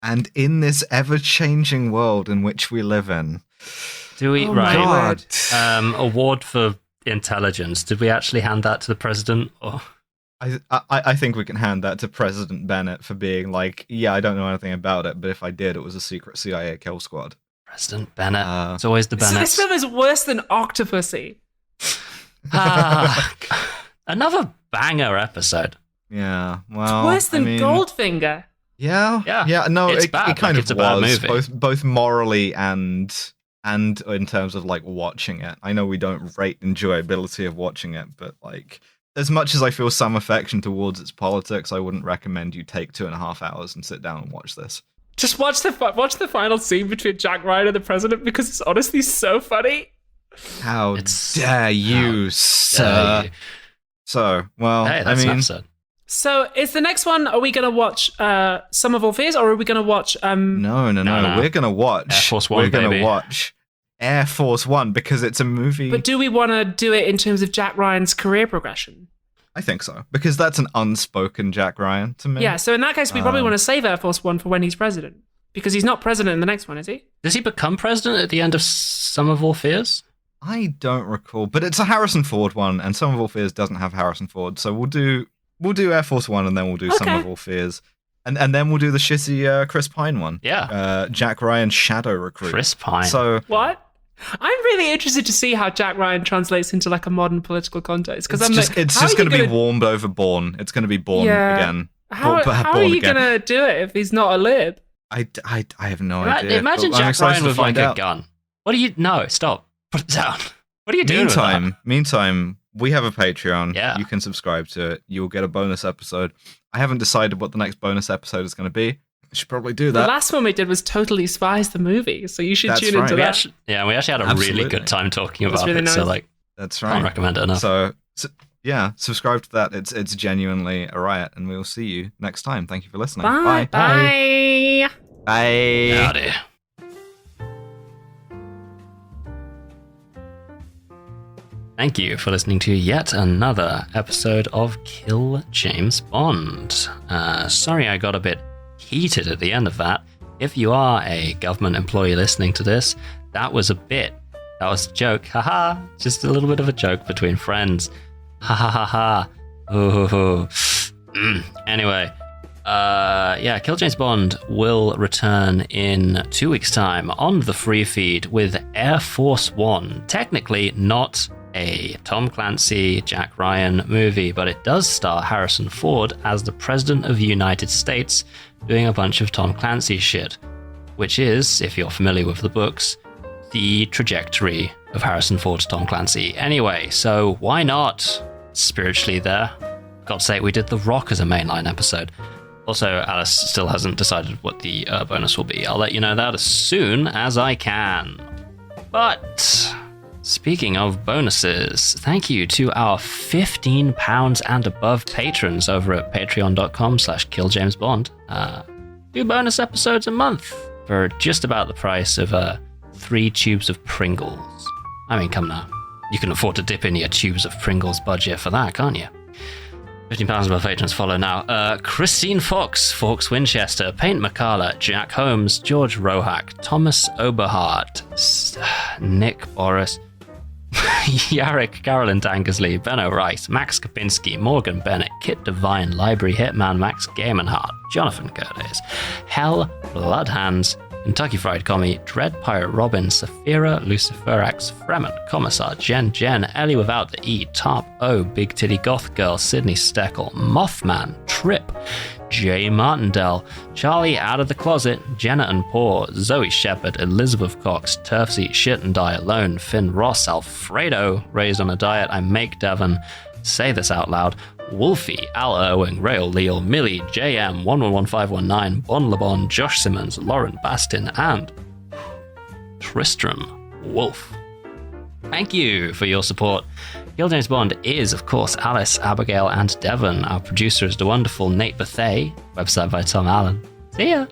And in this ever-changing world in which we live in. Do we God. Award for intelligence? Did we actually hand that to the president or? I think we can hand that to President Bennett for being I don't know anything about it, but if I did, it was a secret CIA kill squad. President Bennett. It's always the Bennett. So this film is worse than Octopussy. Another banger episode. Yeah, well, it's worse than Goldfinger. Yeah. No, it kind of was movie. both morally and in terms of watching it. I know we don't rate enjoyability of watching it, but as much as I feel some affection towards its politics, I wouldn't recommend you take 2.5 hours and sit down and watch this. Just watch the final scene between Jack Ryan and the president because it's honestly so funny. How dare you, sir? So, well, hey, that's an episode. So, is the next one? Are we going to watch Sum of All Fears, or are we going to watch? No. We're going to watch Air Force One. We're going to watch Air Force One because it's a movie. But do we want to do it in terms of Jack Ryan's career progression? I think so, because that's an unspoken Jack Ryan to me. Yeah, so in that case, we probably want to save Air Force One for when he's president. Because he's not president in the next one, is he? Does he become president at the end of Sum of All Fears? I don't recall, but it's a Harrison Ford one, and Sum of All Fears doesn't have Harrison Ford, so we'll do Air Force One, and then we'll do Sum of All Fears. And then we'll do the shitty Chris Pine one. Yeah. Jack Ryan Shadow Recruit. Chris Pine. So what? I'm really interested to see how Jack Ryan translates into like a modern political context. Because it's just going to be warmed over Bourne. It's going to be Bourne again. How are you going to do it if he's not a lib? I have no idea. Imagine Jack Ryan with like a gun. What do you... No, stop. Put it down. What are you doing Meantime, we have a Patreon. Yeah. You can subscribe to it. You'll get a bonus episode. I haven't decided what the next bonus episode is going to be. I should probably do that. The last one we did was Totally Spies, the movie, so you should tune into that. We actually had a really good time talking about it. Nice. So that's right. Can't recommend it enough. So yeah, subscribe to that. It's genuinely a riot, and we'll see you next time. Thank you for listening. Bye. Bye. Bye. Howdy. Thank you for listening to yet another episode of Kill James Bond. Sorry I got a bit heated at the end of that. If you are a government employee listening to this, that was a bit. That was a joke. Haha. Just a little bit of a joke between friends. Ha ha ha ha. Ooh. Anyway. Kill James Bond will return in 2 weeks' time on the free feed with Air Force One. Technically not a Tom Clancy, Jack Ryan movie, but it does star Harrison Ford as the President of the United States doing a bunch of Tom Clancy shit, which is, if you're familiar with the books, the trajectory of Harrison Ford's Tom Clancy. Anyway, so why not? Spiritually there. God's sake, we did The Rock as a mainline episode. Also, Alice still hasn't decided what the bonus will be. I'll let you know that as soon as I can. But speaking of bonuses, thank you to our £15 and above patrons over at patreon.com/killjamesbond. 2 bonus episodes a month for just about the price of 3 tubes of Pringles. I mean, come now. You can afford to dip in your tubes of Pringles budget for that, can't you? £15 above patrons follow now. Christine Fox, Fawkes Winchester, Paint McCalla, Jack Holmes, George Rohack, Thomas Oberhardt, Nick Boris, Yarrick, Carolyn Tankersley, Benno Rice, Max Kapinski, Morgan Bennett, Kit Devine, Library Hitman, Max Gaimanhart, Jonathan Curtis, Hell Bloodhands, Kentucky Fried Commie, Dread Pirate Robin, Saphira, Luciferax, Fremen, Commissar, Jen, Ellie without the E, Tarp O, Big Titty Goth Girl, Sydney Steckel, Mothman, Trip, Jay Martindale, Charlie Out of the Closet, Jenna and Poor, Zoe Shepherd, Elizabeth Cox, Turfs Eat Shit and Die Alone, Finn Ross, Alfredo, Raised on a Diet, I Make Devon, Say This Out Loud, Wolfie, Al Irwing, Rail Leal, Millie, JM, 111519, Bon LeBon, Josh Simmons, Lauren Bastin, and Tristram Wolf. Thank you for your support. Kill James Bond is, of course, Alice, Abigail, and Devon. Our producer is the wonderful Nate Bethay. Website by Tom Allen. See ya!